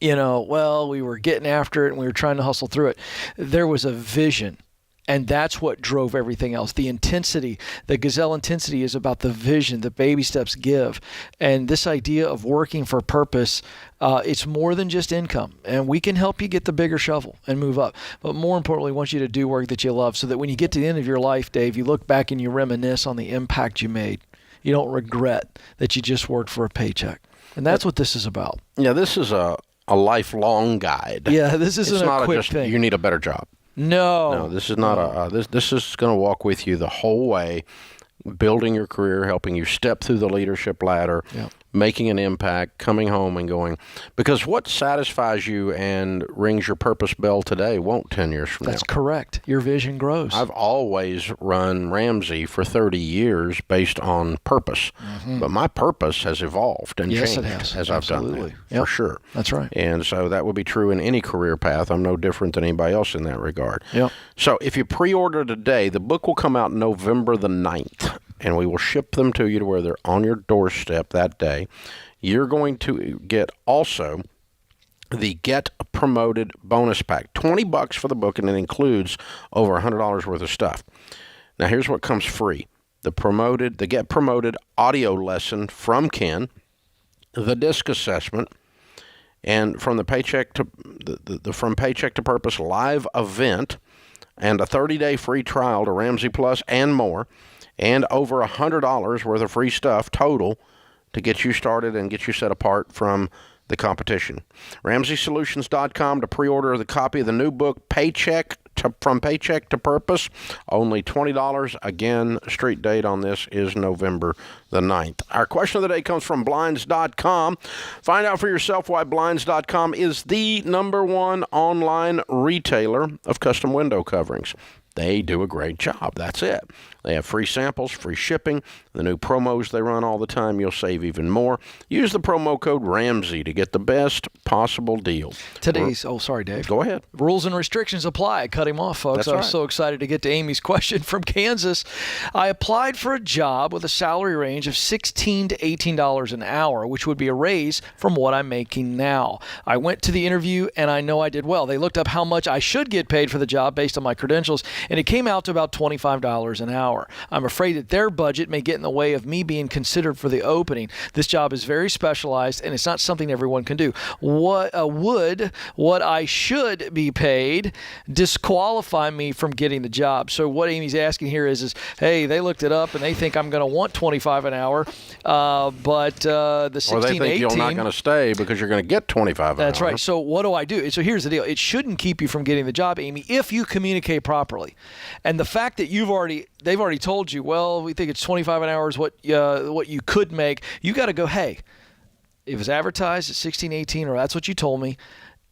we were getting after it and we were trying to hustle through it. There was a vision. And that's what drove everything else. The intensity, the gazelle intensity is about the vision that baby steps give. And this idea of working for purpose, it's more than just income. And we can help you get the bigger shovel and move up. But more importantly, we want you to do work that you love so that when you get to the end of your life, Dave, you look back and you reminisce on the impact you made. You don't regret that you just worked for a paycheck. And that's what this is about. Yeah, this is a lifelong guide. Yeah, this isn't it's not a quick just, thing. You need a better job. No, this is not this is going to walk with you the whole way, building your career, helping you step through the leadership ladder, making an impact, coming home and going. Because what satisfies you and rings your purpose bell today won't 10 years from now. That's correct. Your vision grows. I've always run Ramsey for 30 years based on purpose. Mm-hmm. But my purpose has evolved and changed it has. as Absolutely. I've done that, for sure. That's right. And so that would be true in any career path. I'm no different than anybody else in that regard. Yep. So if you pre-order today, the book will come out November the 9th. And we will ship them to you to where they're on your doorstep that day. You're going to get also the Get Promoted bonus pack. $20 for the book, and it includes over $100 worth of stuff. Now, here's what comes free. The Get Promoted audio lesson from Ken, the DISC assessment, and from the Paycheck to From Paycheck to Purpose live event, and a 30-day free trial to Ramsey Plus and more. And over $100 worth of free stuff total to get you started and get you set apart from the competition. RamseySolutions.com to pre-order the copy of the new book, From Paycheck to Purpose. Only $20. Again, street date on this is November the 9th. Our question of the day comes from Blinds.com. Find out for yourself why Blinds.com is the #1 online retailer of custom window coverings. They do a great job. That's it. They have free samples, free shipping, the new promos they run all the time. You'll save even more. Use the promo code Ramsey to get the best possible deal. Sorry, Dave. Go ahead. Rules and restrictions apply. Cut him off, folks. That's I was right. so excited to get to Amy's question from Kansas. I applied for a job with a salary range of $16 to $18 an hour, which would be a raise from what I'm making now. I went to the interview, and I know I did well. They looked up how much I should get paid for the job based on my credentials, and it came out to about $25 an hour. I'm afraid that their budget may get in the way of me being considered for the opening. This job is very specialized, and it's not something everyone can do. What I should be paid disqualify me from getting the job? So what Amy's asking here is hey, they looked it up, and they think I'm going to want $25 an hour, but the 16, or they think 18, you're not going to stay because you're going to get $25 an hour. That's right. So what do I do? So here's the deal. It shouldn't keep you from getting the job, Amy, if you communicate properly. And the fact that they've already told you, well, we think it's $25 an hour is what you could make. You got to go, hey, It was advertised at 16, 18, or that's what you told me.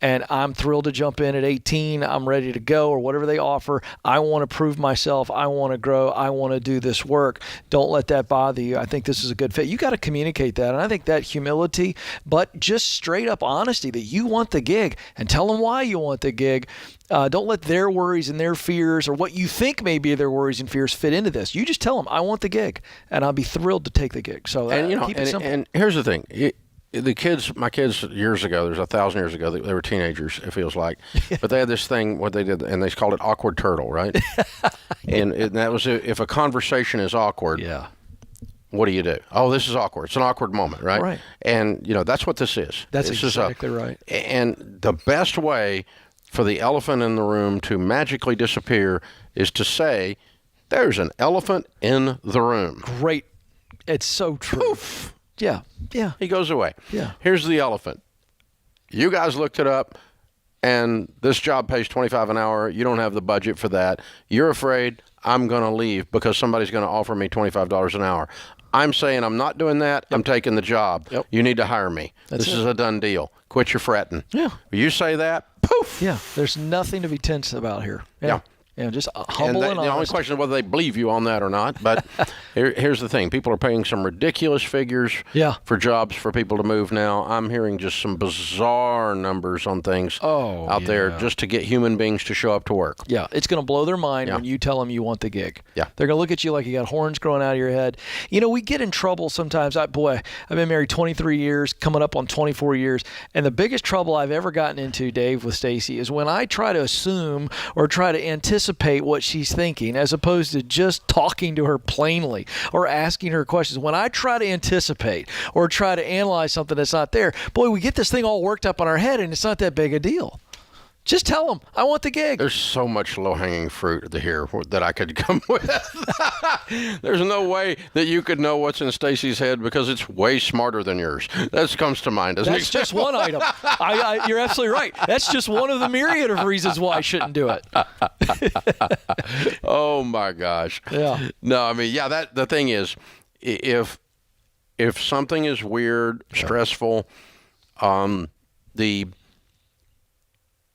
And I'm thrilled to jump in at 18. I'm ready to go, or whatever they offer. I want to prove myself. I want to grow. I want to do this work. Don't let that bother you. I think this is a good fit. You got to communicate that. And I think that humility, but just straight up honesty that you want the gig, and tell them why you want the gig. Don't let their worries and their fears, or what you think may be their worries and fears, fit into this. You just tell them, I want the gig, and I'll be thrilled to take the gig. So keep it simple. And here's the thing. My kids years ago, there's 1,000 years ago, they were teenagers, it feels like, but they had this thing, what they did, and they called it awkward turtle, right? and that was, if a conversation is awkward, what do you do? Oh, this is awkward. It's an awkward moment, right? Right. And, that's what this is. That's exactly right. And the best way for the elephant in the room to magically disappear is to say, there's an elephant in the room. Great. It's so true. Poof. Yeah. He goes away. Yeah. Here's the elephant. You guys looked it up, and this job pays $25 an hour. You don't have the budget for that. You're afraid I'm going to leave because somebody's going to offer me $25 an hour. I'm saying I'm not doing that. Yep. I'm taking the job. Yep. You need to hire me. This is a done deal. Quit your fretting. Yeah. You say that, poof. Yeah. There's nothing to be tense about here. Yeah. Just humble and honest. The only question is whether they believe you on that or not. But here's the thing. People are paying some ridiculous figures for jobs for people to move now. I'm hearing just some bizarre numbers on things out there just to get human beings to show up to work. Yeah, it's going to blow their mind when you tell them you want the gig. Yeah. They're going to look at you like you got horns growing out of your head. We get in trouble sometimes. I've been married 23 years, coming up on 24 years. And the biggest trouble I've ever gotten into, Dave, with Stacy, is when I try to assume or try to anticipate what she's thinking, as opposed to just talking to her plainly or asking her questions. When I try to anticipate or try to analyze something that's not there, boy, we get this thing all worked up on our head, and it's not that big a deal. Just tell them, I want the gig. There's so much low-hanging fruit here that I could come with. There's no way that you could know what's in Stacy's head because it's way smarter than yours. That comes to mind, doesn't it? That's just one item. You're absolutely right. That's just one of the myriad of reasons why I shouldn't do it. Oh, my gosh. Yeah. No, the thing is, if something is weird, stressful,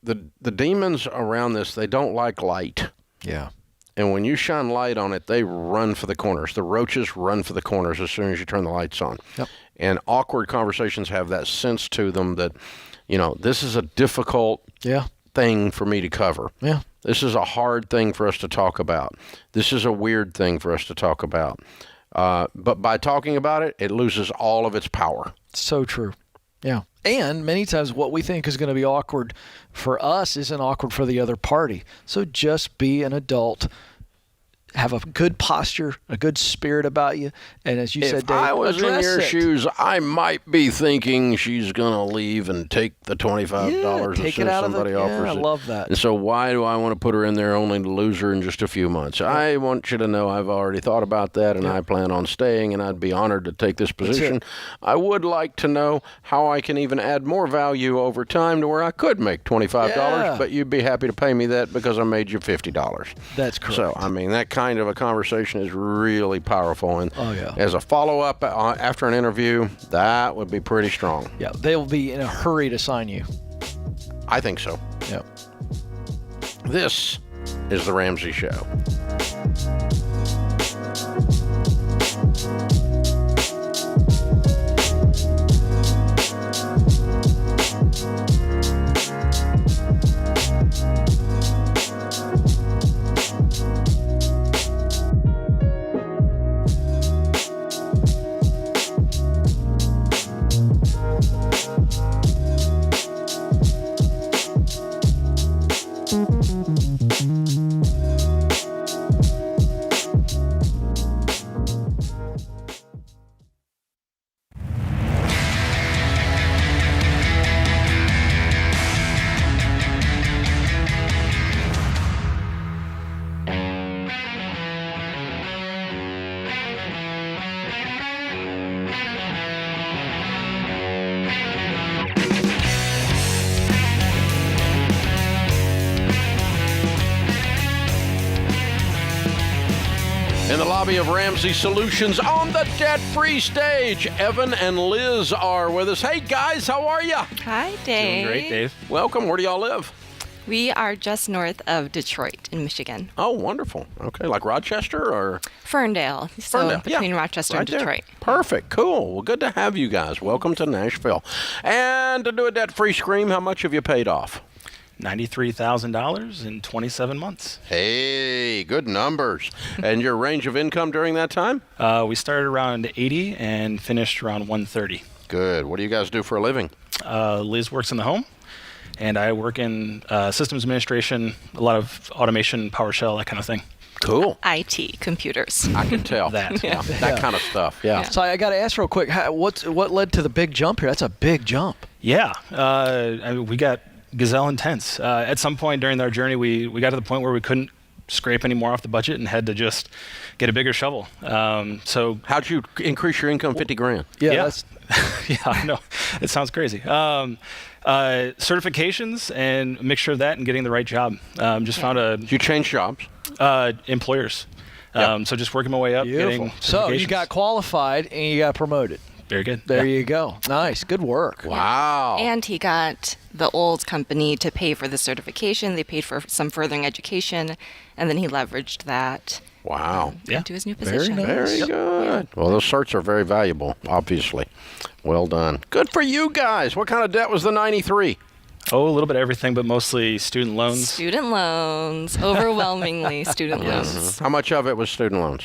the demons around this, they don't like light. Yeah. And when you shine light on it, they run for the corners. The roaches run for the corners as soon as you turn the lights on. Yep. And awkward conversations have that sense to them that, this is a difficult thing for me to cover. Yeah. This is a hard thing for us to talk about. This is a weird thing for us to talk about. But by talking about it, it loses all of its power. So true. Yeah. And many times what we think is going to be awkward for us isn't awkward for the other party. So just be an adult. Have a good posture, a good spirit about you. And as you said, Dave, if I was in your it. shoes, I might be thinking she's going to leave and take the $25 as soon as somebody offers it. I love that. And so why do I want to put her in there only to lose her in just a few months? Yeah. I want you to know I've already thought about that, and I plan on staying, and I'd be honored to take this position. I would like to know how I can even add more value over time to where I could make $25, but you'd be happy to pay me that because I made you $50. That's correct. So, that kind of a conversation is really powerful. And as a follow-up after an interview, that would be pretty strong. Yeah, they'll be in a hurry to sign you. I think so. Yeah. This is The Ramsey Show. lobby of Ramsey Solutions on the debt-free stage. Evan and Liz are with us. Hey, guys, how are you? Hi, Dave. Doing great, Dave. Welcome. Where do y'all live? We are just north of Detroit in Michigan. Oh, wonderful. Okay, like Rochester or? Ferndale. So Ferndale, between yeah, Rochester right and Detroit. There. Perfect. Cool. Well, good to have you guys. Welcome to Nashville. And to do a debt-free scream, how much have you paid off? $93,000 in 27 months. Hey, good numbers. And your range of income during that time? We started around 80 and finished around 130. Good. What do you guys do for a living? Liz works in the home, and I work in systems administration, a lot of automation, PowerShell, that kind of thing. Cool. IT, computers. I can tell. That. Yeah. That kind of stuff, yeah. So I got to ask real quick, what led to the big jump here? That's a big jump. Yeah. We got gazelle intense. At some point during our journey, we got to the point where we couldn't scrape any more off the budget and had to just get a bigger shovel. So how'd you increase your income 50 grand? Yeah. Yeah, I know. It sounds crazy. Certifications and a mixture of that and getting the right job. Just found Did you change jobs? Employers. Yep. So just working my way up, getting So you certifications. got qualified and you got promoted. Very good. There you go. Nice. Good work. Wow. And he got the old company to pay for the certification. They paid for some furthering education, and then he leveraged that. Wow. Into his new position. Very good. Well, those certs are very valuable, obviously. Well done. Good for you guys. What kind of debt was the 93? Oh, a little bit of everything, but mostly student loans. Student loans. Overwhelmingly student loans. How much of it was student loans?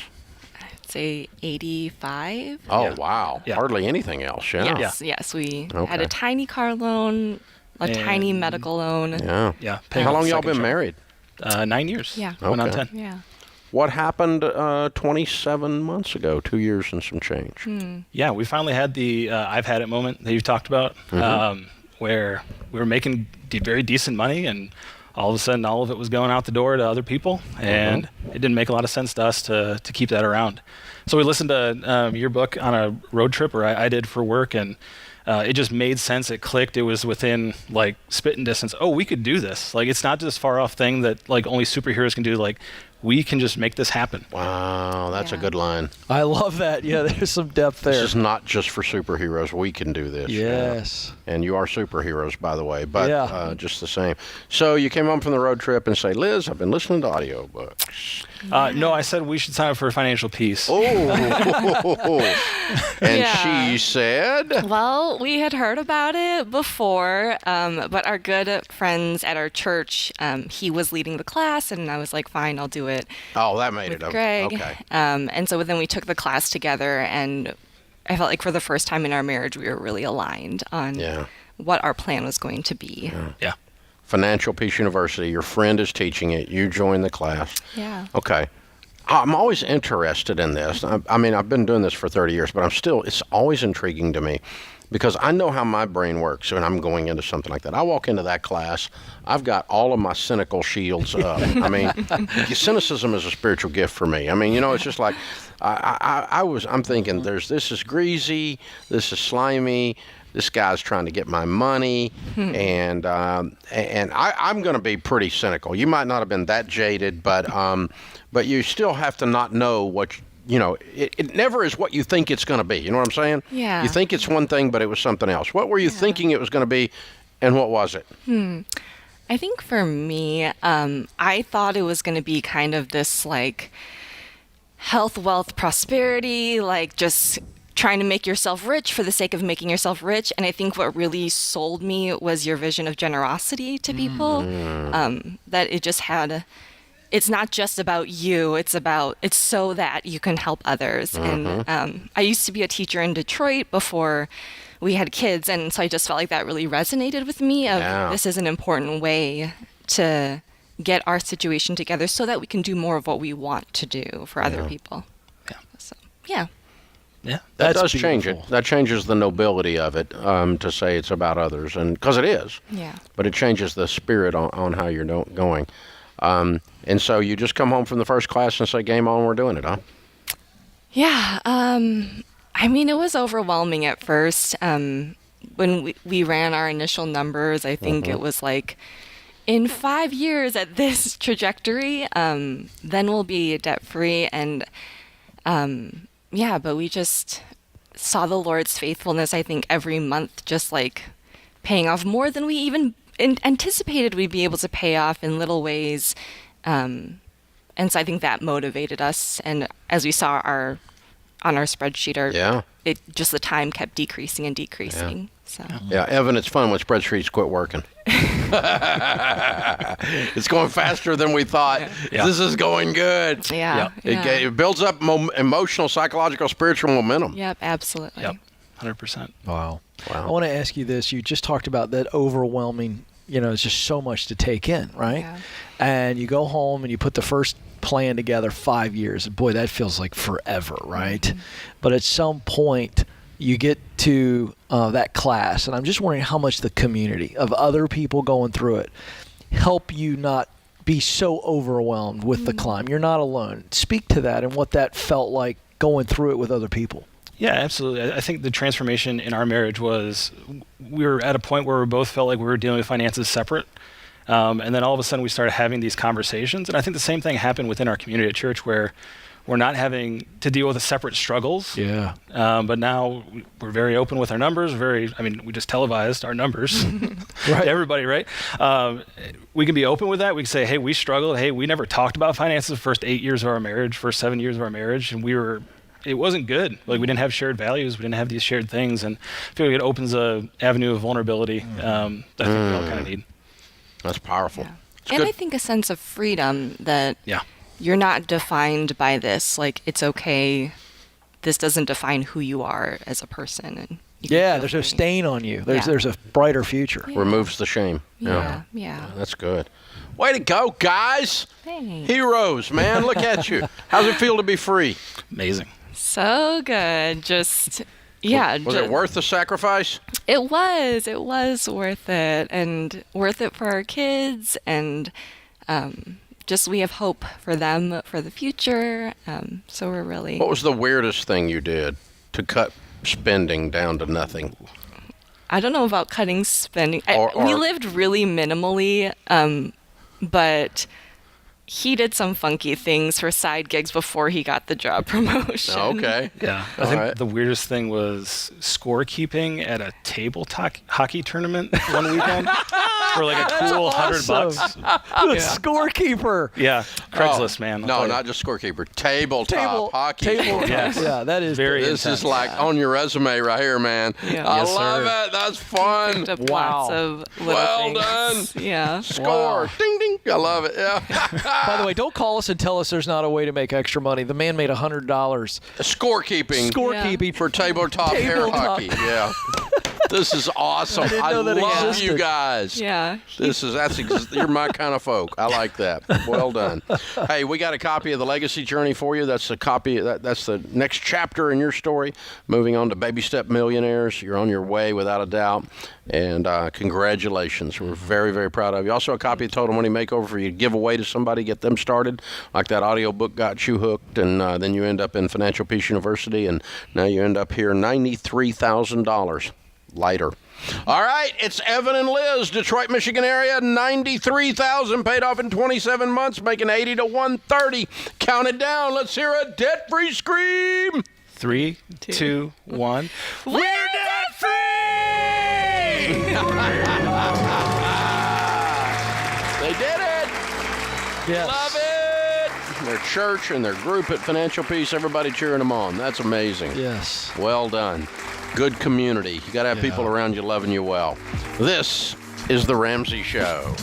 I'd say 85. Oh, wow. Hardly anything else, yeah. Yes. We had Okay. a tiny car loan, a tiny medical loan. Yeah. paying How off long the y'all second been job. married? 9 years. Yeah. Going on Okay. 10. Yeah. What happened 27 months ago, 2 years and some change? Yeah, we finally had the I've had it moment that you've talked about, where we were making very decent money, and all of a sudden all of it was going out the door to other people, and it didn't make a lot of sense to us to keep that around. So we listened to your book on a road trip, or I did for work, and it just made sense. It clicked. It was within like spitting distance. Oh, we could do this. Like, it's not this far off thing that like only superheroes can do. Like, we can just make this happen. Wow, that's a good line. I love that. Yeah, there's some depth there. This is not just for superheroes. We can do this. Yes. And you are superheroes, by the way, but just the same. So you came home from the road trip and say, Liz, I've been listening to audiobooks. No, I said we should sign up for Financial Peace. Oh. And she said? Well, we had heard about it before, but our good friends at our church, he was leading the class, and I was like, fine, I'll do it. Oh, that made it. Greg. Okay. And so then we took the class together, and I felt like for the first time in our marriage, we were really aligned on what our plan was going to be. Yeah. Financial Peace University. Your friend is teaching it. You joined the class. Yeah. Okay. I'm always interested in this. I mean, I've been doing this for 30 years, but it's always intriguing to me because I know how my brain works when I'm going into something like that. I walk into that class, I've got all of my cynical shields up. I mean, cynicism is a spiritual gift for me. I mean, it's just like, I'm thinking this is greasy, this is slimy, this guy's trying to get my money, and I'm going to be pretty cynical. You might not have been that jaded, but you still have to not know what, it never is what you think it's going to be. You know what I'm saying? Yeah. You think it's one thing, but it was something else. What were you thinking it was going to be, and what was it? I think for me, I thought it was going to be kind of this like health, wealth, prosperity, like just trying to make yourself rich for the sake of making yourself rich. And I think what really sold me was your vision of generosity to people, that it just had, it's not just about you, it's so that you can help others. And I used to be a teacher in Detroit before we had kids, and so I just felt like that really resonated with me of this is an important way to get our situation together so that we can do more of what we want to do for other people. So, yeah. Yeah, that does change it. That changes the nobility of it to say it's about others, and because it is. Yeah. But it changes the spirit on how you're going. And so you just come home from the first class and say, "Game on, we're doing it," huh? Yeah. I mean, it was overwhelming at first. When we ran our initial numbers, I think it was like, in 5 years at this trajectory, then we'll be debt free. And Yeah, but we just saw the Lord's faithfulness, I think, every month, just like paying off more than we even anticipated we'd be able to pay off in little ways. And so I think that motivated us. And as we saw on our spreadsheet, the time kept decreasing and decreasing. Yeah. So. Yeah, Evan, it's fun when spreadsheets quit working. It's going faster than we thought. Yeah. This is going good. Yeah. It builds up emotional, psychological, spiritual momentum. Yep, absolutely. Yep, 100%. Wow. I want to ask you this. You just talked about that overwhelming, it's just so much to take in, right? Yeah. And you go home and you put the first plan together 5 years. Boy, that feels like forever, right? Mm-hmm. But at some point, you get to that class, and I'm just wondering how much the community of other people going through it help you not be so overwhelmed with the climb. You're not alone. Speak to that and what that felt like going through it with other people. Yeah, absolutely. I think the transformation in our marriage was we were at a point where we both felt like we were dealing with finances separate. And then all of a sudden we started having these conversations. And I think the same thing happened within our community at church where we're not having to deal with the separate struggles. Yeah. But now we're very open with our numbers. We just televised our numbers right. to everybody, right? We can be open with that. We can say, hey, we struggled. Hey, we never talked about finances the first 8 years of our marriage, first 7 years of our marriage. And it wasn't good. Like, we didn't have shared values. We didn't have these shared things. And I feel like it opens a avenue of vulnerability that I think we all kind of need. That's powerful. Yeah. And I think a sense of freedom that you're not defined by this. Like, it's okay. This doesn't define who you are as a person. And there's no stain on you. There's a brighter future. Yeah. Removes the shame. Yeah. That's good. Way to go, guys. Thanks. Heroes, man. Look at you. How's it feel to be free? Amazing. So good. Was it worth the sacrifice? It was worth it, and worth it for our kids, and we have hope for them for the future. So we're really. What was the weirdest thing you did to cut spending down to nothing? I don't know about cutting spending. We lived really minimally, but he did some funky things for side gigs before he got the job promotion. Okay. Yeah. I think the weirdest thing was scorekeeping at a table hockey tournament one weekend for like a cool $100. Scorekeeper. Yeah. Craigslist, man. No, not just scorekeeper. Tabletop hockey. Yes. Yeah, that is very This intense. is like on your resume right here, man. Yeah. I love it. That's fun. Lots of little well things. done. Yeah. Score. Ding, ding. I love it. Yeah. By the way, don't call us and tell us there's not a way to make extra money. The man made $100. Scorekeeping for tabletop air hockey. Yeah. This is awesome. I love you guys. Yeah. You're my kind of folk. I like that. Well done. Hey, we got a copy of The Legacy Journey for you. That's the copy. That's the next chapter in your story. Moving on to Baby Step Millionaires. You're on your way without a doubt. And congratulations. We're very, very proud of you. Also, a copy of Total Money Makeover for you to give away to somebody, get them started. Like that audio book got you hooked, and then you end up in Financial Peace University, and now you end up here $93,000 lighter. All right, it's Evan and Liz, Detroit, Michigan area, $93,000 paid off in 27 months, making 80 to 130. Count it down. Let's hear a debt-free scream. 3, 2, 1. We're debt-free! They did it. Yes. Love it. Their church and their group at Financial Peace, everybody cheering them on. That's amazing. Yes. Well done. Good community. You got to have people around you loving you well. This is The Ramsey Show.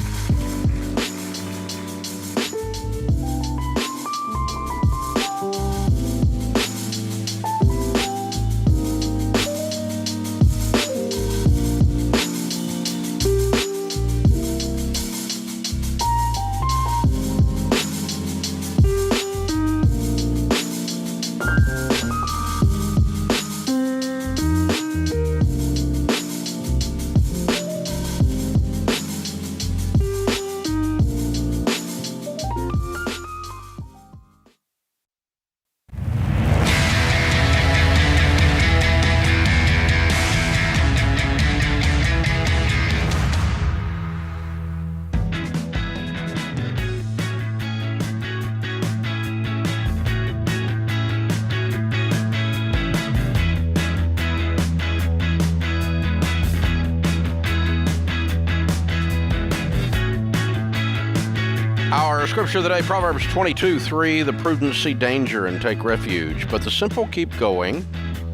Our scripture of the day, Proverbs 22:3, the prudent see danger and take refuge, but the simple keep going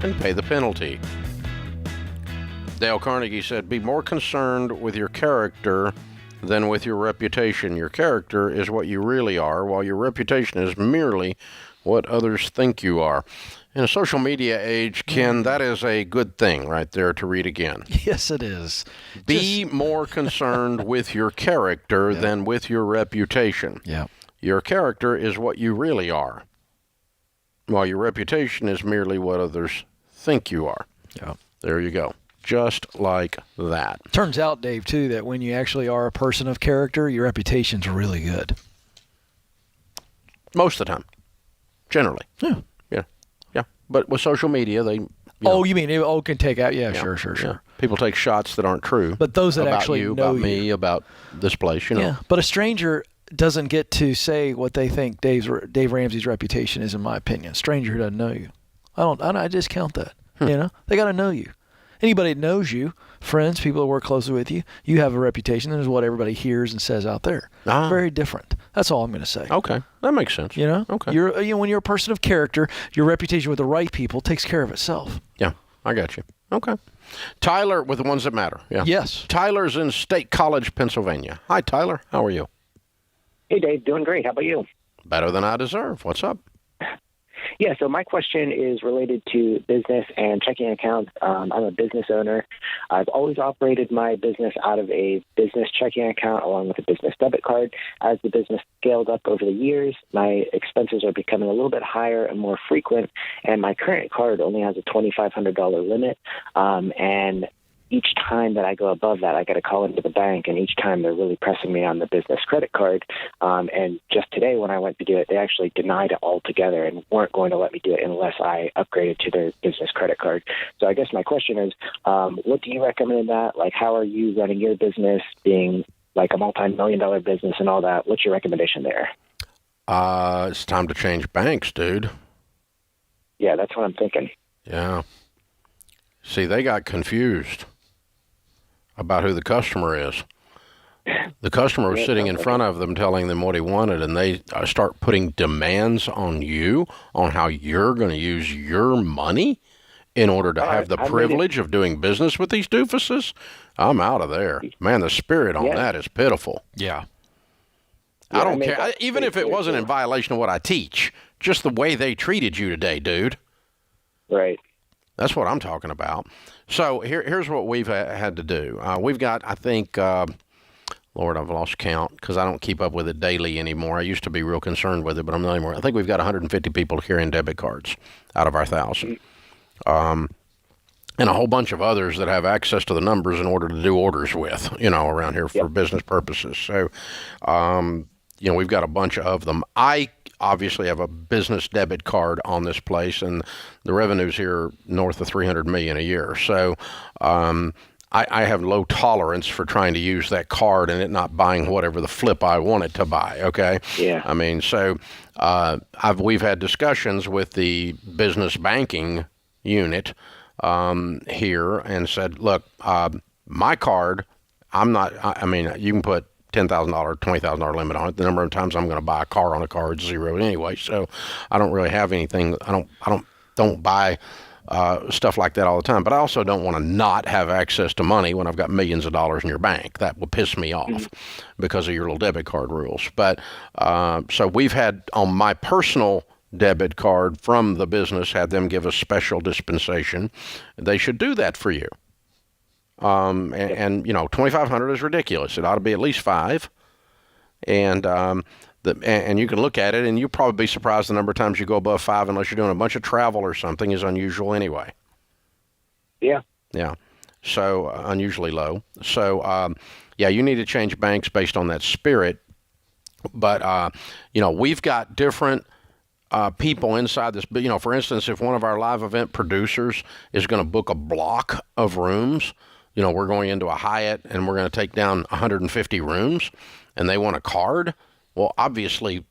and pay the penalty. Dale Carnegie said, be more concerned with your character than with your reputation. Your character is what you really are, while your reputation is merely what others think you are. In a social media age, Ken, that is a good thing right there to read again. Yes, it is. Be more concerned with your character than with your reputation. Yeah. Your character is what you really are, while your reputation is merely what others think you are. Yeah. There you go. Just like that. Turns out, Dave, too, that when you actually are a person of character, your reputation's really good. Most of the time. Generally. Yeah. Yeah. But with social media, they... You mean it can take out? Yeah, sure. Yeah. People take shots that aren't true. But those that about actually you, know about me, about this place, Yeah, but a stranger doesn't get to say what they think Dave Ramsey's reputation is, in my opinion. A stranger who doesn't know you. I discount that. They got to know you. Anybody that knows you, friends, people that work closely with you, you have a reputation. That is what everybody hears and says out there. Very different. That's all I'm going to say. Okay, that makes sense. Okay. When you're a person of character, your reputation with the right people takes care of itself. Yeah, I got you. Okay. Tyler, with the ones that matter. Yeah. Yes. Tyler's in State College, Pennsylvania. Hi, Tyler. How are you? Hey, Dave. Doing great. How about you? Better than I deserve. What's up? Yeah, so my question is related to business and checking accounts. I'm a business owner. I've always operated my business out of a business checking account along with a business debit card. As the business scaled up over the years, my expenses are becoming a little bit higher and more frequent, and my current card only has a $2,500 limit, and each time that I go above that, I got to call into the bank, and each time they're really pressing me on the business credit card. And just today when I went to do it, they actually denied it altogether and weren't going to let me do it unless I upgraded to their business credit card. So I guess my question is, what do you recommend in that? Like, how are you running your business, being like a multi-million-dollar business and all that? What's your recommendation there? It's time to change banks, dude. Yeah, that's what I'm thinking. Yeah. See, they got confused about who the customer is. The customer was sitting in front of them telling them what he wanted, and they start putting demands on you on how you're going to use your money in order to have the privilege of doing business with these doofuses. I'm out of there. Man, the spirit on that is pitiful. Yeah. I don't care. Even if it wasn't in violation of what I teach, just the way they treated you today, dude. Right. That's what I'm talking about. So here's what we've had to do. We've got, I think, Lord, I've lost count because I don't keep up with it daily anymore. I used to be real concerned with it, but I'm not anymore. I think we've got 150 people carrying debit cards out of our 1,000. And a whole bunch of others that have access to the numbers in order to do orders with, around here for business purposes. So, we've got a bunch of them. I obviously have a business debit card on this place, and the revenues here north of $300 million a year. So I have low tolerance for trying to use that card and it not buying whatever the flip I want it to buy. Okay. Yeah. I mean, so we've had discussions with the business banking unit here and said, look, my card, you can put $10,000, $20,000 limit on it. The number of times I'm going to buy a car on a card is zero anyway. So I don't really have anything. I don't buy stuff like that all the time. But I also don't want to not have access to money when I've got millions of dollars in your bank. That will piss me off because of your little debit card rules. But so we've had on my personal debit card from the business, had them give us special dispensation. They should do that for you. And $2,500 is ridiculous. It ought to be at least $5,000. And you can look at it, and you'll probably be surprised the number of times you go above $5,000 unless you're doing a bunch of travel or something is unusual anyway. Yeah. Yeah. So unusually low. So you need to change banks based on that spirit. But we've got different people inside this. But for instance, if one of our live event producers is going to book a block of rooms. We're going into a Hyatt and we're going to take down 150 rooms and they want a card. Well, obviously,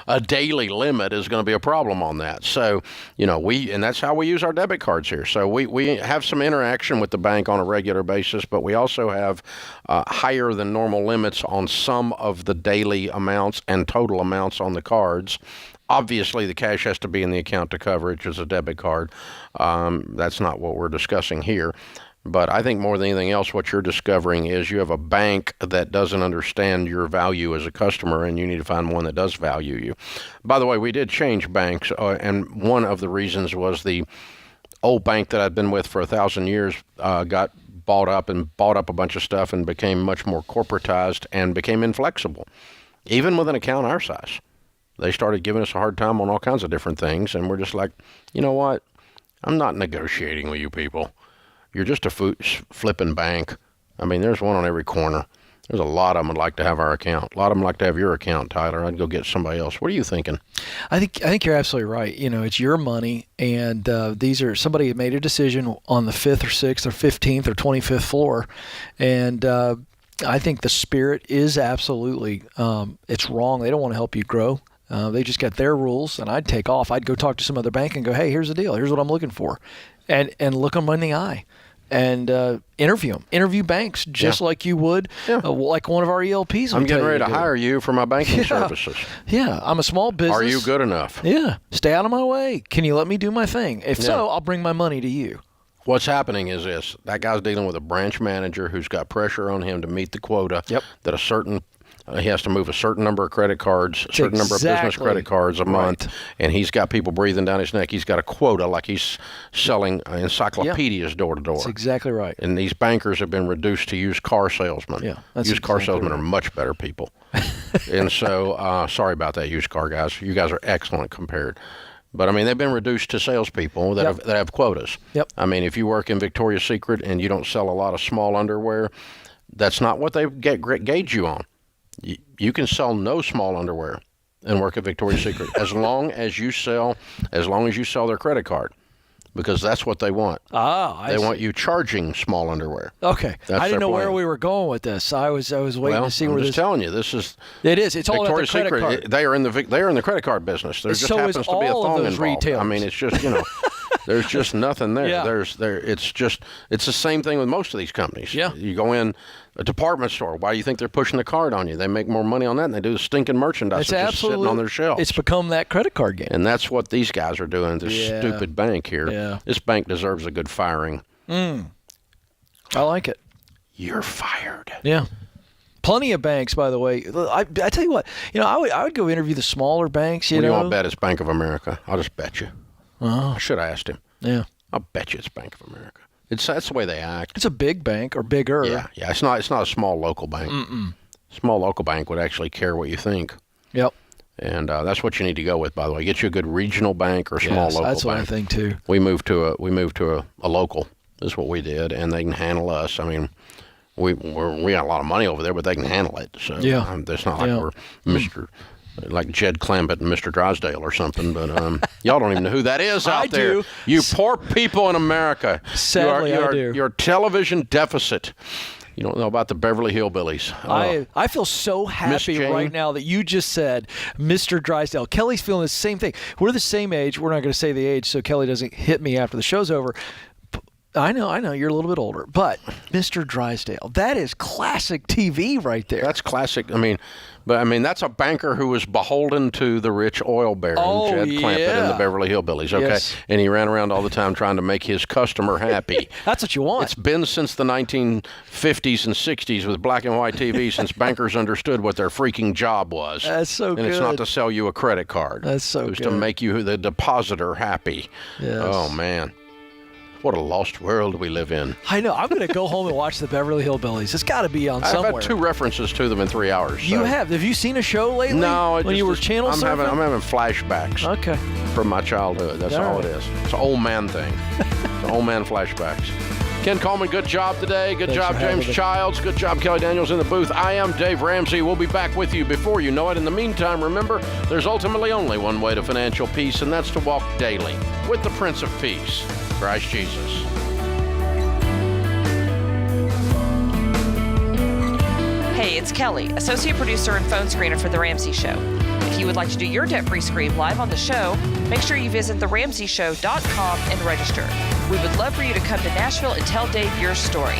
a daily limit is going to be a problem on that. So, and that's how we use our debit cards here. So we have some interaction with the bank on a regular basis, but we also have higher than normal limits on some of the daily amounts and total amounts on the cards. Obviously, the cash has to be in the account to cover it as a debit card. That's not what we're discussing here. But I think more than anything else, what you're discovering is you have a bank that doesn't understand your value as a customer, and you need to find one that does value you. By the way, we did change banks, and one of the reasons was the old bank that I'd been with for 1,000 years got bought up a bunch of stuff and became much more corporatized and became inflexible, even with an account our size. They started giving us a hard time on all kinds of different things, and we're just like, you know what? I'm not negotiating with you people. You're just a flipping bank. I mean, there's one on every corner. There's a lot of them would like to have our account. A lot of them like to have your account, Tyler. I'd go get somebody else. What are you thinking? I think you're absolutely right. It's your money, and somebody made a decision on the 5th or 6th or 15th or 25th floor, and I think the spirit is absolutely it's wrong. They don't want to help you grow. They just got their rules, and I'd take off. I'd go talk to some other bank and go, hey, here's the deal. Here's what I'm looking for. And look them in the eye and interview them. Interview banks just like you would, like one of our ELPs. I'm getting ready to hire you for my banking services. Yeah, I'm a small business. Are you good enough? Yeah, stay out of my way. Can you let me do my thing? If so, I'll bring my money to you. What's happening is this. That guy's dealing with a branch manager who's got pressure on him to meet the quota that he has to move a certain number of credit cards, a certain number of business credit cards a month, and he's got people breathing down his neck. He's got a quota like he's selling encyclopedias door to door. That's exactly right. And these bankers have been reduced to used car salesmen. Yeah, used car salesmen are much better people. And so, sorry about that, used car guys. You guys are excellent compared. But, I mean, they've been reduced to salespeople that have quotas. Yep. I mean, if you work in Victoria's Secret and you don't sell a lot of small underwear, that's not what they gauge you on. You can sell no small underwear and work at Victoria's Secret as long as you sell their credit card, because that's what they want. They want you charging small underwear. Okay, I didn't know where we were going with this. I was waiting to see where this. I'm just telling you, this is. It is. It's all Victoria's about the credit Secret. card. They are in the credit card business. There just happens to be a thong involved. Retailers. I mean, it's just there's just nothing there. Yeah. It's the same thing with most of these companies. Yeah. You go in a department store. Why do you think they're pushing the card on you? They make more money on that than they do the stinking merchandise that's just sitting on their shelves. It's become that credit card game. And that's what these guys are doing, this stupid bank here. Yeah. This bank deserves a good firing. I like it. You're fired. Yeah. Plenty of banks, by the way. I tell you what, I would go interview the smaller banks. What do you want to bet? It's Bank of America. I'll just bet you. Oh. I should have asked him. Yeah. I'll bet you it's Bank of America. That's the way they act. It's a big bank or bigger. Yeah. It's not a small local bank. Small local bank would actually care what you think. Yep. And that's what you need to go with, by the way. Get you a good regional bank or small local bank. That's what I think too. We moved to a local. That's what we did, and they can handle us. I mean, we got a lot of money over there, but they can handle it. So it's not like we're like Jed Clampett and Mr. Drysdale or something, but y'all don't even know who that is out there. Do. You poor people in America. Sadly, I do. Your television deficit. You don't know about the Beverly Hillbillies. I feel so happy right now that you just said Mr. Drysdale. Kelly's feeling the same thing. We're the same age. We're not going to say the age so Kelly doesn't hit me after the show's over. I know, you're a little bit older, but Mr. Drysdale, that is classic TV right there. That's classic. That's a banker who was beholden to the rich oil baron, Jed Clampett and the Beverly Hillbillies, okay? Yes. And he ran around all the time trying to make his customer happy. That's what you want. It's been since the 1950s and 60s with black and white TV since bankers understood what their freaking job was. That's so good. And it's not to sell you a credit card. That's so good. It was to make you, the depositor, happy. Yes. Oh, man. What a lost world we live in. I know. I'm going to go home and watch the Beverly Hillbillies. It's got to be on somewhere. I've had 2 references to them in 3 hours. So. You have? Have you seen a show lately? No. When you were channel surfing? I'm having flashbacks. Okay. From my childhood. That's all it is. It's an old man thing. It's old man flashbacks. Ken Coleman, good job today. Good job, James Childs. Good job, Kelly Daniels in the booth. I am Dave Ramsey. We'll be back with you before you know it. In the meantime, remember, there's ultimately only one way to financial peace, and that's to walk daily with the Prince of Peace, Christ Jesus. Hey, it's Kelly, associate producer and phone screener for The Ramsey Show. If you would like to do your debt-free scream live on the show, make sure you visit theramseyshow.com and register. We would love for you to come to Nashville and tell Dave your story.